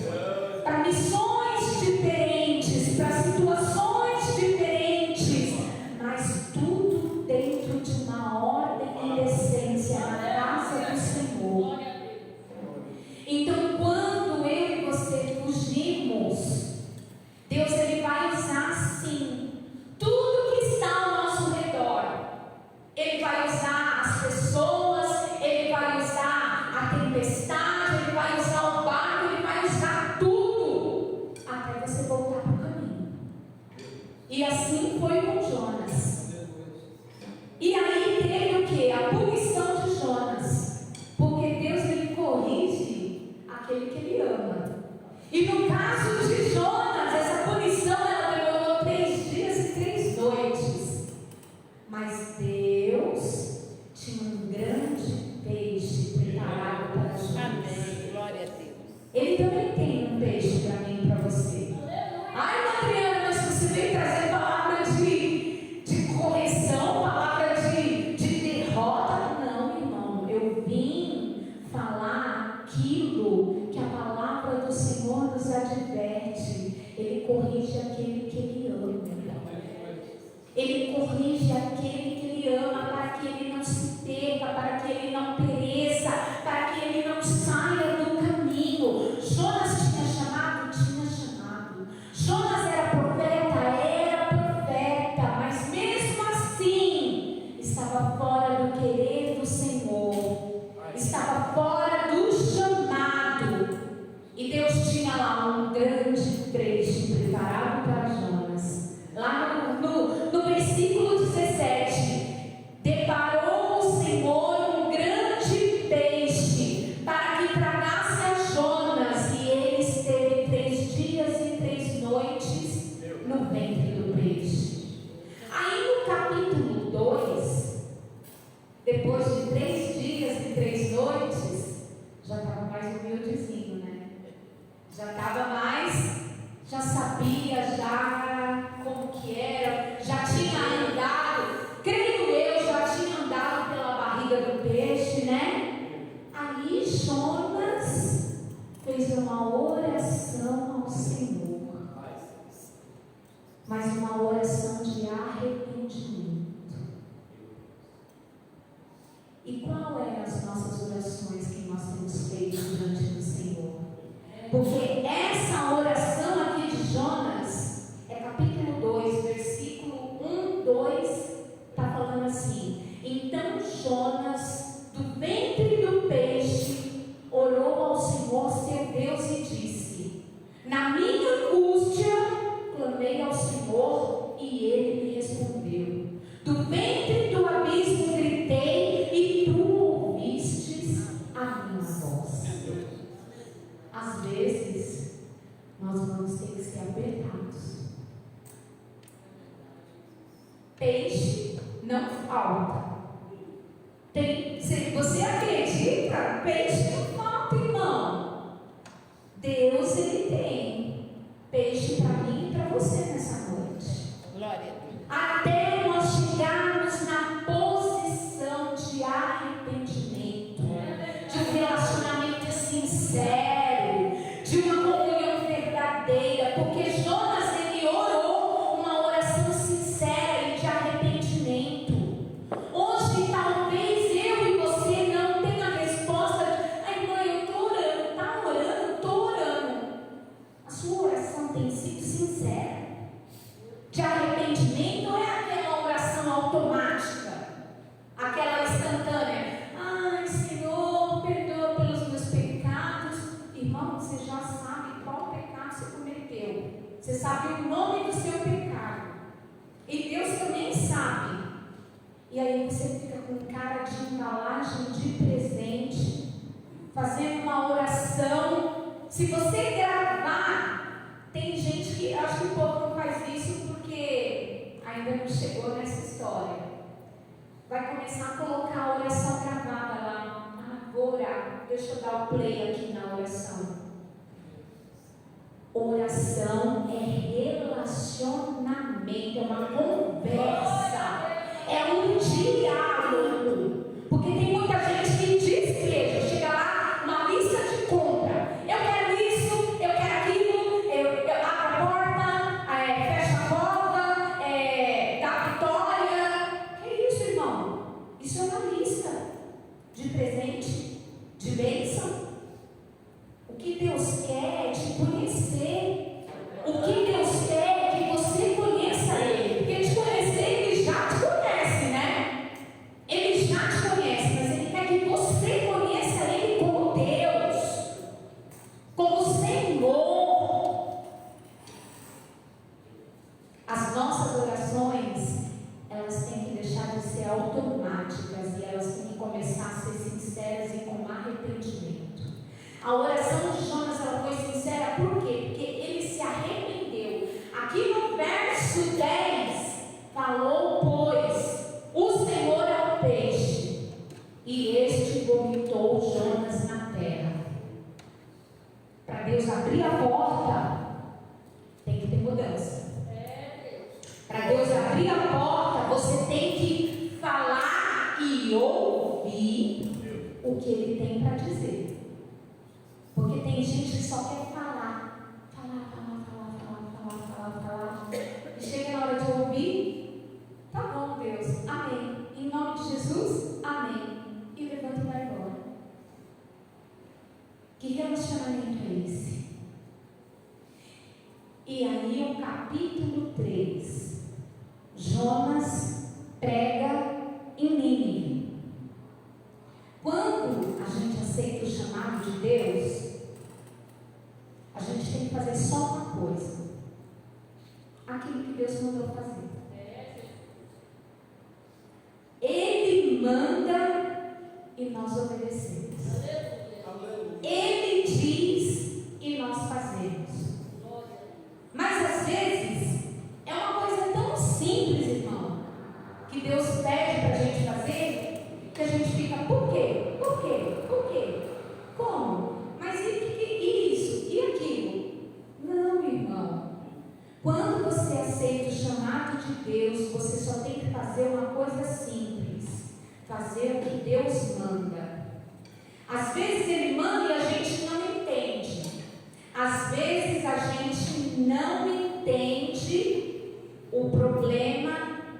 para missões diferentes, para situações diferentes, mas tudo dentro de uma ordem e decência na casa do Senhor. Então, quando eu e você fugimos, Deus ele vai usar sim tudo que está ao nosso redor. Ele vai usar as pessoas, ele vai usar a tempestade, ele vai usar o barco, ele vai usar tudo até você voltar para o caminho. E assim foi com Jonas. E aí teve o que? A punição de Jonas, porque Deus ele corrige aquele que ele ama. E no caso de Jonas, essa punição ela demorou 3 dias e 3 noites. Mas Deus tinha um grande peixe preparado para Jonas. Amém. Glória a Deus. Ele também tem um peixe para mim e para você. Ai, Adriana, mas você veio trazer palavra de correção, palavra de derrota. Não, irmão, eu vim falar aquilo que a palavra do Senhor nos adverte. Ele corrige aquele que ele ama. Ele corrige aquele que ele ama, para que ele não se perca, para que ele não pereça, para que ele não saia do caminho. fez uma oração ao Senhor, mas uma oração de arrependimento. E qual é as nossas orações que nós temos feito diante do Senhor? Porque essa oração aqui de Jonas, é capítulo 2, versículo 1, 2, está falando assim: então Jonas, do ventre do peixe, orou ao Senhor seu Deus e disse: na minha angústia clamei ao Senhor e Ele me respondeu. Do ventre do abismo gritei e tu ouvistes a minha voz. Às vezes nós vamos ter que ser apertados. Peixe não falta. Se você acredita, peixe não falta, irmão. Deus, Ele tem peixe para mim e para você nessa noite. Glória a Deus. Até nós chegarmos na posição de arrependimento, de um relacionamento sincero, de uma comunhão verdadeira, porque Jonas, ele orou uma oração sincera e de arrependimento. Hoje talvez eu e você não tenha a resposta de: ai mãe, eu estou orando, está orando, estou orando. A sua oração tem sido sincera? De arrependimento não é aquela oração automática, aquela instantânea: ai Senhor, perdoa pelos meus pecados. Irmão, você já sabe qual pecado você cometeu, você sabe o nome do seu pecado, e Deus também sabe. E aí você fica com cara de embalagem de presente, fazendo uma oração. Se você gravar, tem gente que acha que o povo não faz isso porque ainda não chegou nessa história. Vai começar a colocar a oração gravada lá. Ah, vou orar. Deixa eu dar o play aqui na oração. Oração é relacionamento, é uma conversa, é um diálogo. Porque tem muita gente que diz igreja, chega lá, uma lista de compra. Eu quero isso, eu quero aquilo, eu abro a porta, fecho a porta, dá vitória. Que isso, irmão? Isso é uma lista de presente, de bênção. O que Deus quer é te conhecer. O que Deus quer é que você conheça Ele. Porque te conhecer, Ele já te conhece, né? Ele já te conhece, mas Ele quer que você conheça Ele como Deus, como Senhor. As nossas orações, elas têm que deixar de ser automáticas e elas têm que começar a ser sinceras e com arrependimento. A oração de Jonas, ela foi sincera, por quê? Porque ele se arrependeu. Aqui no verso 10, falou, pois, o Senhor é o peixe, e este vomitou Jonas na terra. Para Deus abrir a porta, tem que ter mudança. Para Deus abrir a porta, você tem que falar e ouvir o que Ele tem para dizer. Porque tem gente que só quer falar. E chega na hora de ouvir, tá bom, Deus, amém. Em nome de Jesus, amém. E levanta e vai embora. Que relacionamento é esse? E aí o capítulo 3, Jonas prega em Nínive. Quando a gente aceita o chamado de Deus, a gente tem que fazer só uma coisa: aquilo que Deus mandou fazer. Ele manda e nós obedecemos. Ele diz e nós fazemos. Mas às vezes é uma coisa tão simples, irmão, que Deus pede para a gente fazer, que a gente fica: por quê? Por quê? Por quê? Como? Mas e isso? E aquilo? Não, irmão. Quando você aceita o chamado de Deus, você só tem que fazer uma coisa simples: fazer o que Deus manda. Às vezes Ele manda e a gente não entende. não entende, o problema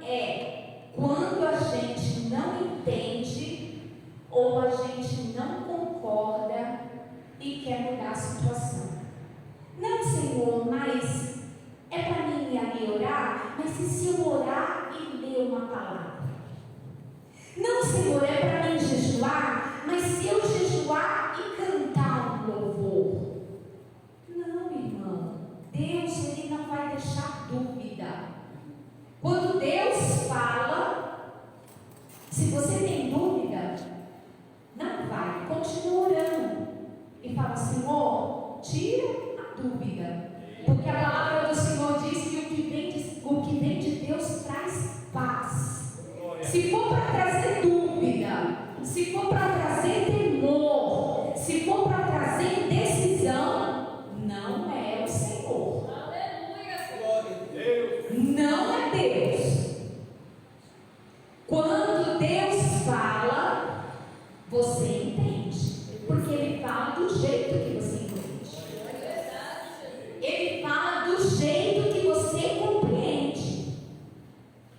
é quando a gente não entende ou a gente não concorda e quer mudar a situação. Não, Senhor, mas é para mim ir ali orar, mas e se eu orar e ler uma palavra? Não, Senhor, é para mim jejuar, mas se eu jejuar e cantar um louvor? Não, irmão, Deus, Ele não vai deixar dúvida. Quando Deus fala, se você tem dúvida, não vai, continua orando e fala: Senhor, tira a dúvida, porque a palavra do Senhor diz que o que vem de Deus traz paz. Se for para trazer dúvida, se for para trazer temor, se for para trazer indecisão, não é o Senhor. Não é Deus. Quando Deus fala, você entende, porque Ele fala do jeito que você entende. Ele fala do jeito que você compreende.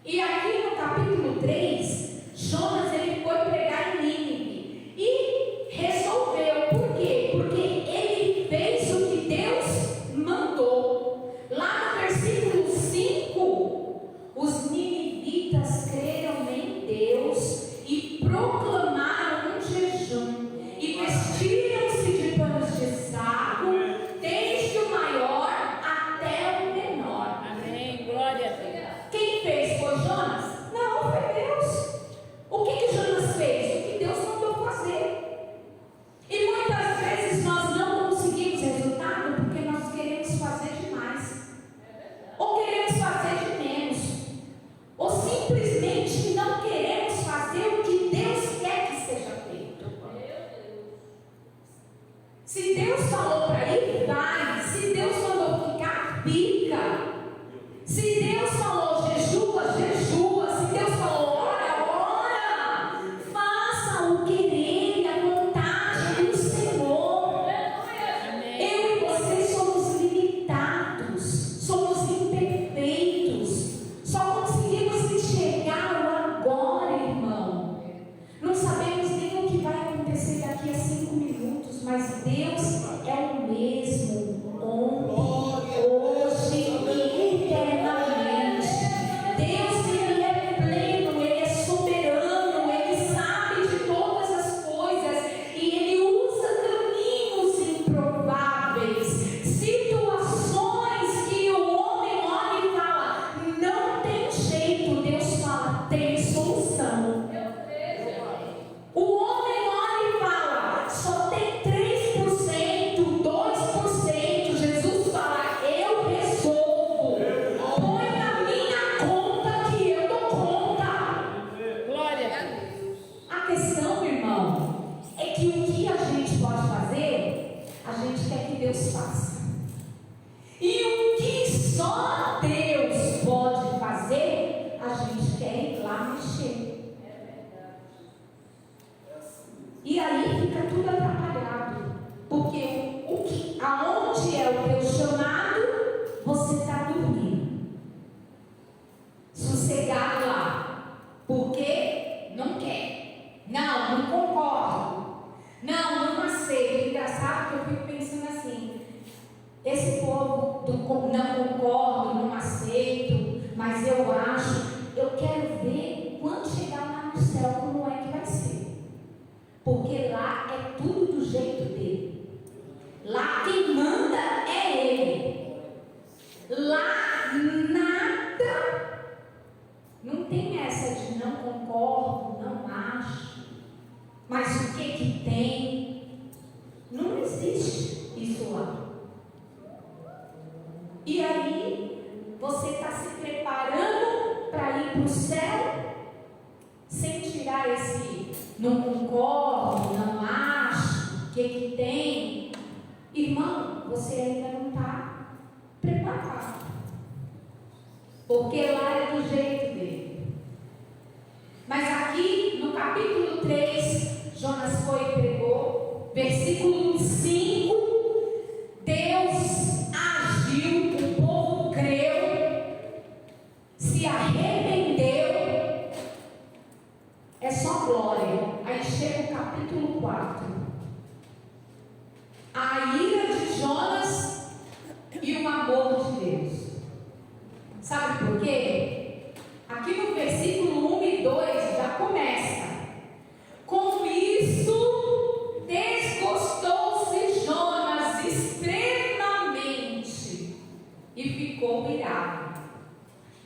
E aqui no capítulo 3, Jonas ele foi pregar em Nínive e resolveu. Por quê? Porque ele fez o que Deus mandou. Lá no versículo 5, os ninivitas creram em Deus e proclamaram um jejum e vestiram-se de panos de saco, desde o maior até o menor. Amém. Glória a Deus. Quem fez foi Jonas? Não, foi Deus. O que Jonas fez? O que Deus mandou fazer. E muitas vezes nós não conseguimos resultado porque nós queremos fazer demais, ou queremos fazer de menos, ou simplesmente não queremos fazer o que Deus quer que seja feito. Se Deus falou para ir, vai. Se Deus mandou ficar, fica. Se Deus falou jejua, jejua. Se Deus falou ora, ora. Faça o querer e a vontade do Senhor. Eu e você somos limitados, somos imperfeitos, só conseguimos enxergar o agora, irmão. Não sabemos nem o que vai acontecer daqui a 5 minutos, mas Deus é o mesmo ontem, hoje e eternamente. Deus, Ele é pleno, Ele é soberano, Ele sabe de todas as coisas e Ele usa caminhos improváveis, situações que o homem olha e fala: não tem jeito. Deus fala: tem solução. O homem olha e fala: só tem 3%, 2%. Jesus fala: eu resolvo. Põe na minha conta que eu dou conta. Glória a Deus. A questão, irmão, é que o que a gente pode fazer, a gente quer que Deus faça. E o que só Deus pode fazer, a gente quer ir lá mexer. E aí fica tudo atrapalhado. Porque aonde é o teu chamado, você está dormindo, sossegado lá. Porque não quer. Não concordo. Não aceito. Engraçado que eu fico pensando assim: esse povo não concordo, não aceito, mas eu acho, eu quero ver quando chegar lá no céu como é que vai ser. Porque lá é tudo do jeito dele. Lá quem manda é ele. Lá nada, não tem essa de não concordo, não acho, mas o que tem? Não existe isso lá. E aí, você está se preparando para ir para o céu, sem tirar esse não concordo, não acho, o que tem? Irmão, você ainda não está preparado, porque lá é do jeito dele. Mas aqui no capítulo 3, Jonas foi e pregou, versículo 5, Deus agiu, o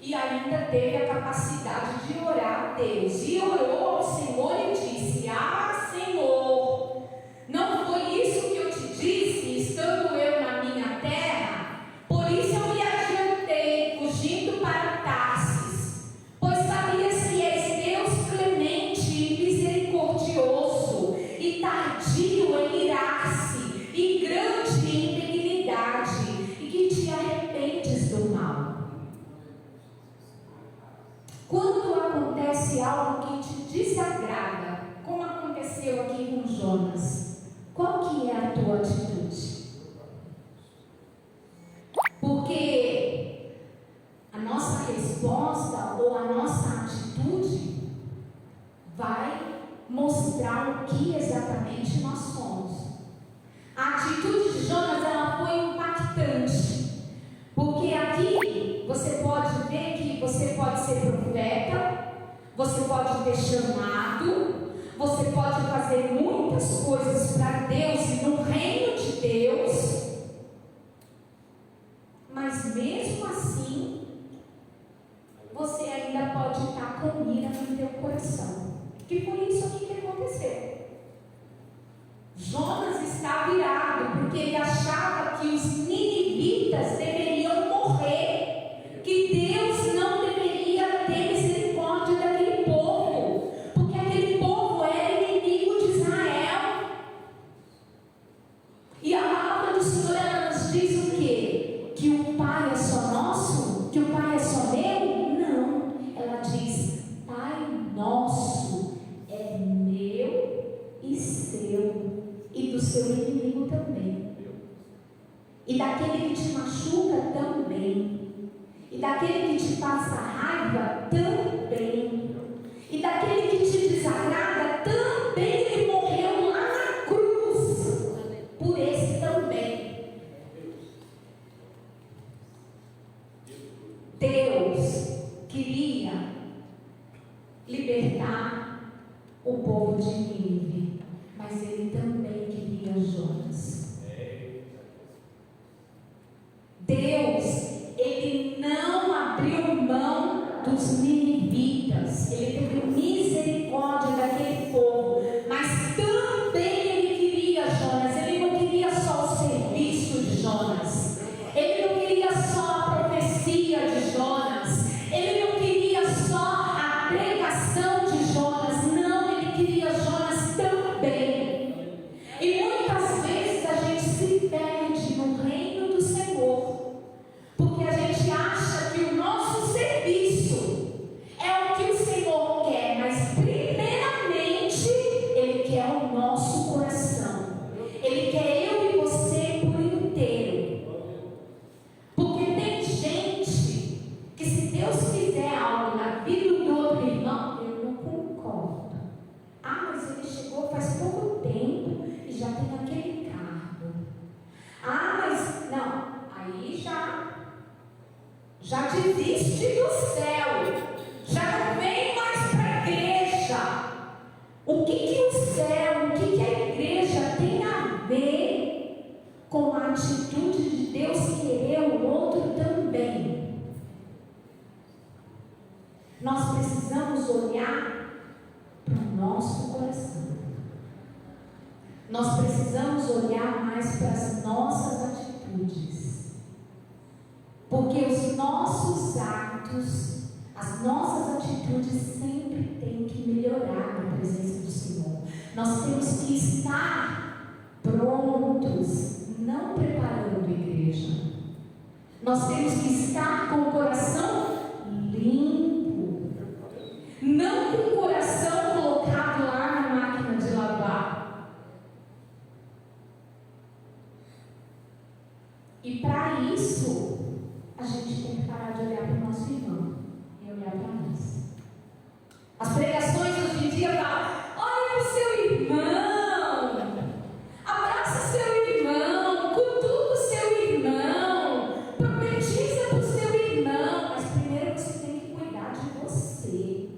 e ainda teve a capacidade de orar a Deus, e orou ao Senhor e disse: ah, Senhor, não foi isso que eu te disse, estando eu na minha terra? Por isso eu me adiantei, fugindo para Tarsis, pois sabias que és Deus clemente e misericordioso, e tardio em irar-se, e grande em benignidade, e que te arrependes do mal. Quando acontece algo que te desagrada, como aconteceu aqui com Jonas, qual que é a tua atitude? Porque a nossa resposta ou a nossa atitude vai mostrar o que exatamente nós somos. A atitude de Jonas, ela foi impactante, porque aqui você pode ver que você pode ser profeta, você pode ter chamado, você pode fazer muitas coisas para Deus e no reino de Deus, mas mesmo assim, você ainda pode estar com ira no teu coração. Que foi isso aqui que aconteceu. Jonas está virado, porque ele achava que os ninivitas deveriam morrer, que Deus não deveria ter misericórdia daquele povo, porque aquele povo era inimigo de Israel. E a palavra do Senhor, ela nos diz o quê? Que o Pai é só nosso? Que o Pai é só meu? Não. Ela diz: Pai nosso é meu e seu, e do seu inimigo também, e daquele que te machuca também, e daquele que te passa raiva também, e daquele que te desagrada também. Ele morreu lá na cruz por esse também. Deus queria libertar o povo de Nínive, mas ele também queria Jonas. Deus, ele não abriu mão dos ninivitas, ele teve misericórdia daquele povo, mas também ele queria Jonas. Ele não queria só o serviço de Jonas, ele não queria só a profecia de Jonas, ele não queria só a pregação de Jonas, não, ele queria Jonas também. E muitas vezes a gente se perde no reino do Senhor, porque a gente acha que o nosso serviço é o que o Senhor quer, mas primeiramente Ele quer o nosso coração, Ele quer eu e você por inteiro. Porque tem gente que, se Deus fizer algo na vida do outro irmão, eu não concordo. Ah, mas ele chegou faz pouco tempo e já tem aquele cargo. Ah, mas não, aí já desiste do céu, já não vem mais para a igreja. O que o céu, o que a igreja tem a ver com a atitude de Deus querer o outro também? Nós precisamos olhar para o nosso coração. Nós precisamos olhar mais para as nossas atitudes, porque os nossos atos, as nossas atitudes sempre têm que melhorar na presença do Senhor. Nós temos que estar prontos, não preparando a igreja. Nós temos que estar com o coração limpo, não com o coração colocado lá na máquina de lavar. E para isso, a gente tem que parar de olhar para o nosso irmão e olhar para nós. As pregações hoje em dia falam: olha para o seu irmão, abraça seu irmão, cutuca o seu irmão, profetiza para o seu irmão. Mas primeiro você tem que cuidar de você.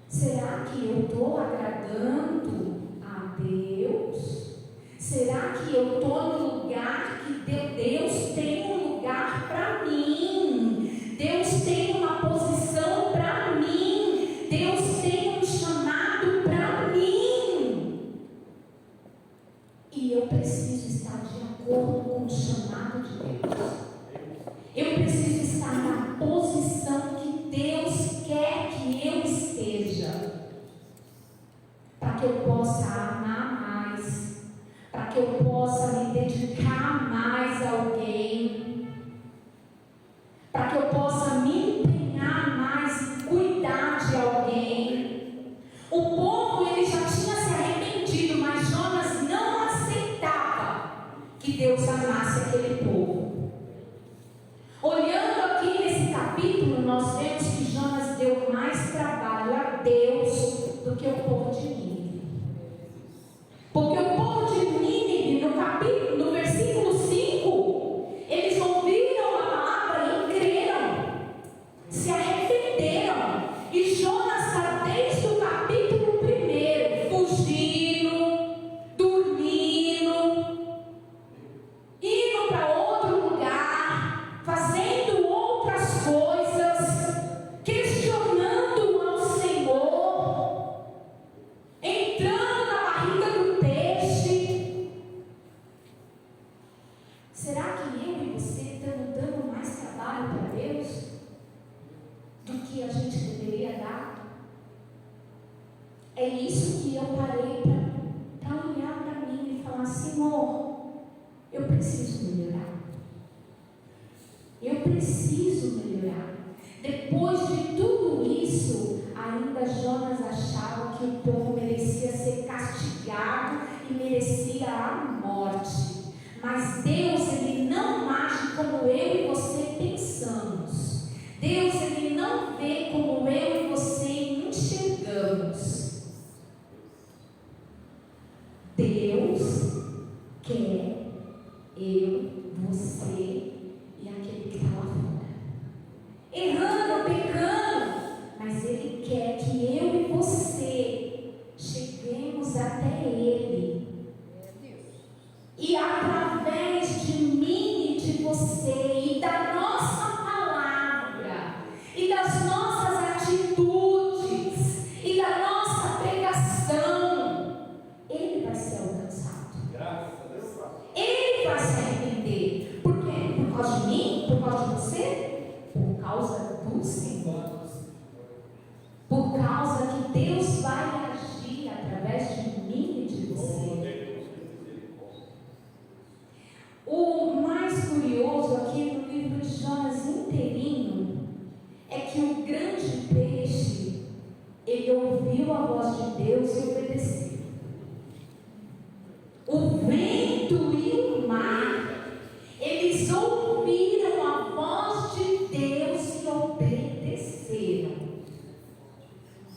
Será que eu estou agradando a Deus? Será que eu estou no lugar que Deus tem um lugar para mim? Deus tem uma Será que eu e você estamos dando mais trabalho para Deus do que a gente deveria dar? É isso que eu parei para olhar para mim e falar: Senhor, eu preciso melhorar. Eu preciso melhorar. Depois de tudo isso, ainda Jonas achava que o povo merecia ser castigado e merecia a morte. Mas Deus, Ele não age como eu e você pensamos. Deus, Ele não vê como eu e você enxergamos. Deus quer eu, você e aquele que está lá fora, errando, pecando, mas Ele quer que eu e você cheguemos até Ele. E através de mim e de você, e da nossa palavra, e das nossas atitudes, e da nossa pregação, Ele vai ser alcançado. Ele vai se arrepender. Por quê? Por causa de mim? Por causa de você? Por causa do Senhor. Por causa que Deus vai agir através de mim e de você. O mais curioso aqui no livro de Jonas inteirinho é que o grande peixe, ele ouviu a voz de Deus e obedeceu. O vento e o mar, eles ouviram a voz de Deus e obedeceram.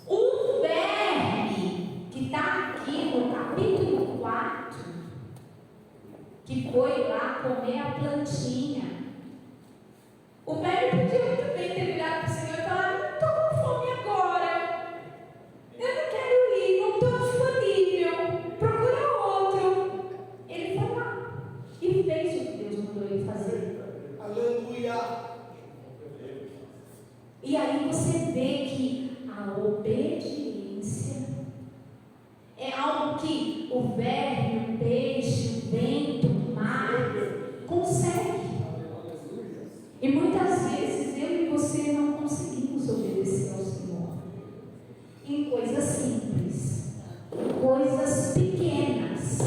O verme, que está aqui no capítulo 4, que foi lá comer a plantinha, o verme podia muito bem ter virado para o Senhor e falar: não estou com fome agora, eu não quero ir, não estou disponível, procura outro. Ele foi lá e fez o que Deus mandou ele fazer. Aleluia! E aí você vê que a obediência é algo que o verme, o peixe, o vento, o mar consegue. E muitas vezes eu e você não conseguimos obedecer ao Senhor em coisas simples, coisas pequenas.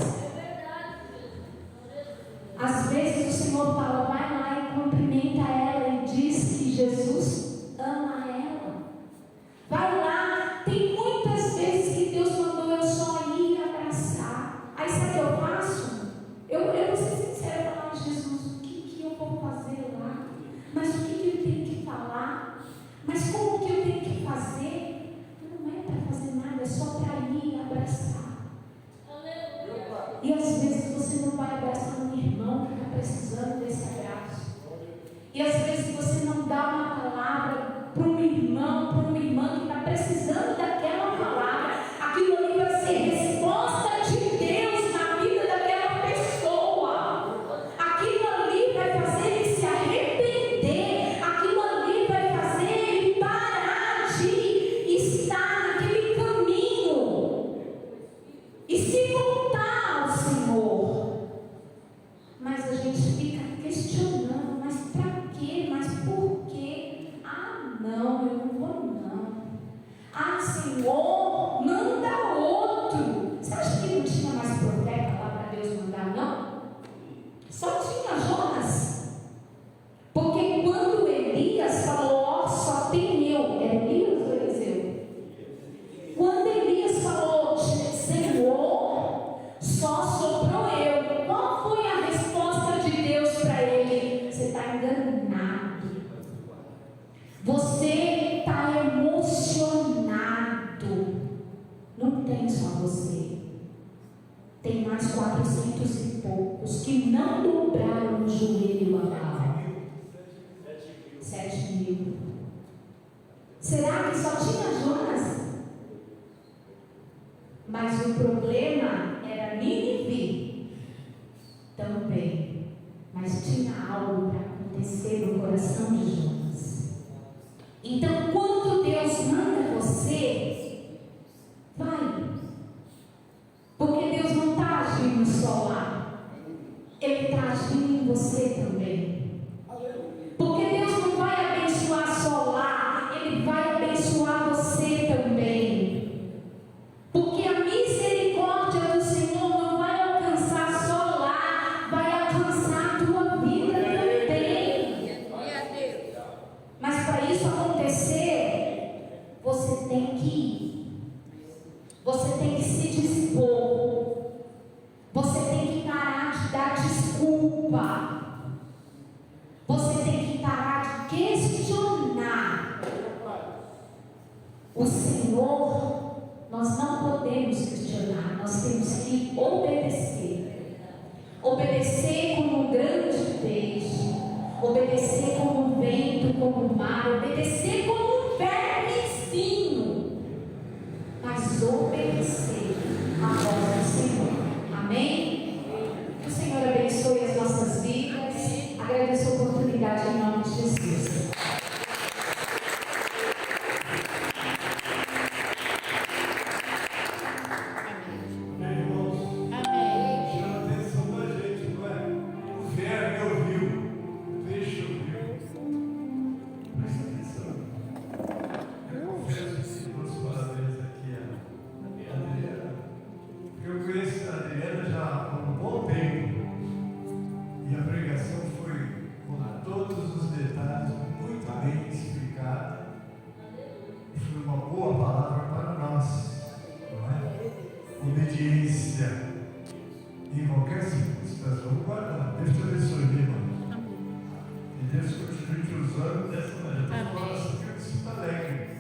Às vezes o Senhor fala: vai lá e cumprimenta ela, e diz que Jesus ama ela. Vai lá. Tem muitas vezes que Deus mandou eu só ir abraçar. Aí sabe o que eu faço? Eu vou ser sincera, falar: Jesus, o que eu vou fazer lá? Mas o que eu tenho que falar? Mas como que eu tenho que fazer? Não é para fazer nada, é só para ir abraçar. E às vezes você não vai abraçar um irmão que está precisando desse abraço. E às vezes você não dá uma palavra para um irmão, para uma irmã que está precisando daquela palavra. Aquilo ali vai ser resposta de Deus na vida daquela pessoa. Aquilo ali vai fazer ele se arrepender. Aquilo ali vai fazer ele parar de estar naquele caminho e se voltar ao Senhor. Mas a gente fica questionando: mas para quê? Mas por quê? Ah, não, eu não vou não. Ah, Senhor, manda outro. Você acha que não tinha mais profeta lá para Deus mandar, não? Só tinha Jonas. Porque quando Elias falou: ó, só tem eu. Era Elias ou Eliseu? Quando Elias falou: Senhor, só sobrou eu. Qual foi a resposta de Deus para ele? Você está enganado. Você está emocionado. Não tem só você. Tem mais 400 e poucos que não dobraram o joelho a Baal. 7.000. Será que só tinha Jonas? Mas o problema era Nínive também. Mas tinha algo para acontecer no coração de Jonas. Então, quando Deus manda você, vai. Porque Deus não está agindo só lá. Ele está agindo em você o Senhor, nós não podemos questionar, nós temos que obedecer. Obedecer como um grande peixe, obedecer como um vento, como um mar, obedecer como um vermezinho, mas obedecer a voz do Senhor. Amém? Que o Senhor abençoe as nossas vidas. Agradeço a oportunidade em nome de Jesus. Em qualquer circunstância, vamos guardar. Deus te abençoe, irmão. E Deus continue te usando dessa maneira. Eu me sinto alegre.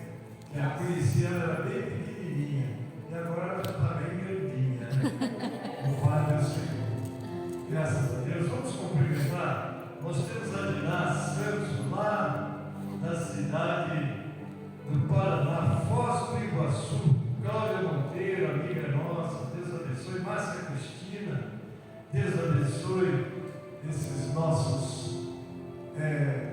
A conhecia, ela era bem pequenininha. E agora ela já está bem grandinha. Né? Louvado ao Senhor. Graças a Deus. Vamos cumprimentar. Nós temos a Diná Santos lá da cidade do Paraná, Foz do Iguaçu. Cláudia Monteiro, amiga nossa. Deus abençoe. Márcia Cristina. Deus abençoe esses nossos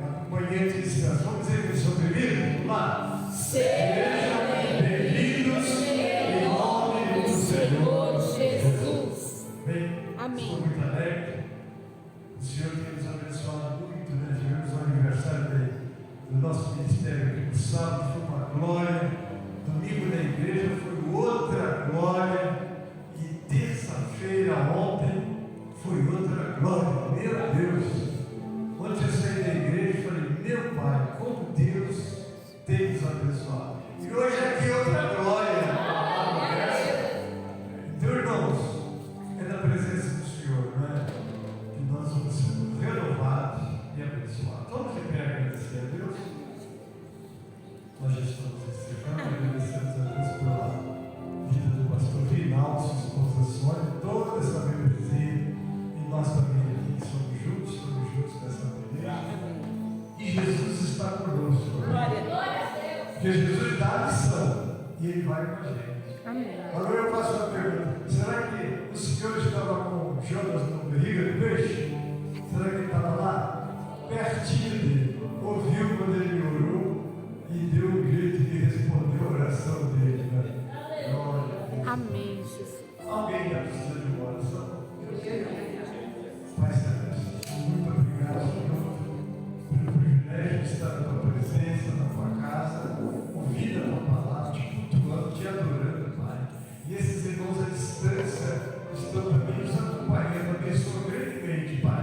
acompanhantes. Vamos dizer que sobrevivam? Vamos lá. Sejam bem-vindos em nome do Senhor Jesus. Bem, Amém. Estou muito alegre. O Senhor tem nos abençoado muito, né? Tivemos o aniversário do nosso ministério aqui no sábado, foi uma glória. Domingo na igreja foi outra glória. E terça-feira, ontem, foi outra glória. Meu Deus! Ontem eu saí da igreja e falei, meu Pai, como Deus tem nos abençoado. E hoje aqui é outra glória. Então, irmãos, é na presença do Senhor, não é? Que nós vamos ser renovados e abençoados. Vamos de pé agradecer a Deus. Nós já estamos encerrando, agradecemos a Deus pela vida do pastor Reinaldo, sua esposa Sônia, toda essa membresia, e nós também aqui estamos juntos nessa igreja. E Jesus está conosco. Porque Jesus dá a missão e Ele vai com a gente. Amém. Agora eu faço uma pergunta: será que o Senhor estava com Jonas no barriga do peixe? Será que ele estava lá? Pertinho dele, ouviu quando ele orou e deu um grito e respondeu a oração dele. Né? Glória a Deus. Amém, Jesus. Alguém já precisa de uma oração? Pai Celeste, muito obrigado, Senhor, pelo privilégio de estar na tua presença, na tua casa, ouvindo a tua palavra, te cultuando, te adorando, Pai. E esses irmãos à distância estão também nos acompanhando, abençoa grandemente, Pai.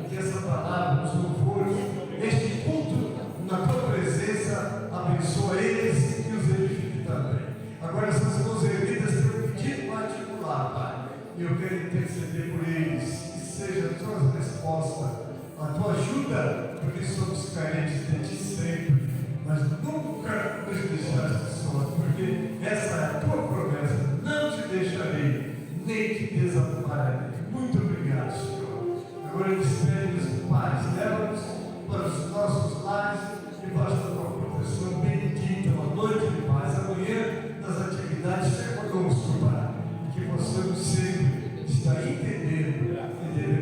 Que essa palavra, os louvores, este culto na tua presença, abençoa eles e os edifique também. Agora, essas irmãos ermitas têm um pedido particular, Pai. E eu quero interceder por eles. Seja a tua resposta, a tua ajuda, porque somos carentes de ti sempre, mas nunca nos deixaste sós, porque essa é a tua promessa: não te deixarei, nem te desampararei. Muito obrigado, Senhor. Agora despede-nos, paz, leva-nos para os nossos lares e basta a tua proteção bendita, uma noite de paz. Amanhã, nas atividades, seja conosco, Pai, e que possamos sempre estar entendendo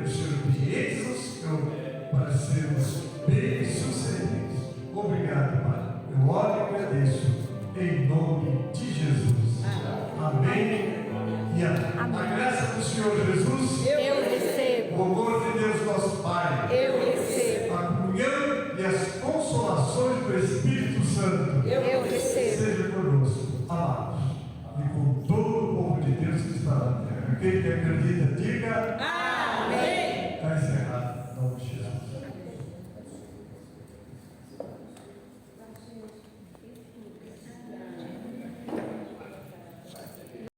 ser obedientes ao Senhor para sermos bem-sucedidos. Obrigado, Pai. Eu oro e agradeço em nome de Jesus. Amém e amém. A graça do Senhor Jesus, Eu recebo. o amor de Deus nosso Pai, Eu recebo. a comunhão e as consolações do Espírito Santo, Eu recebo. seja conosco, amados, e com todo o povo de Deus que está na terra. Quem que acredita, diga amém. Está encerrado.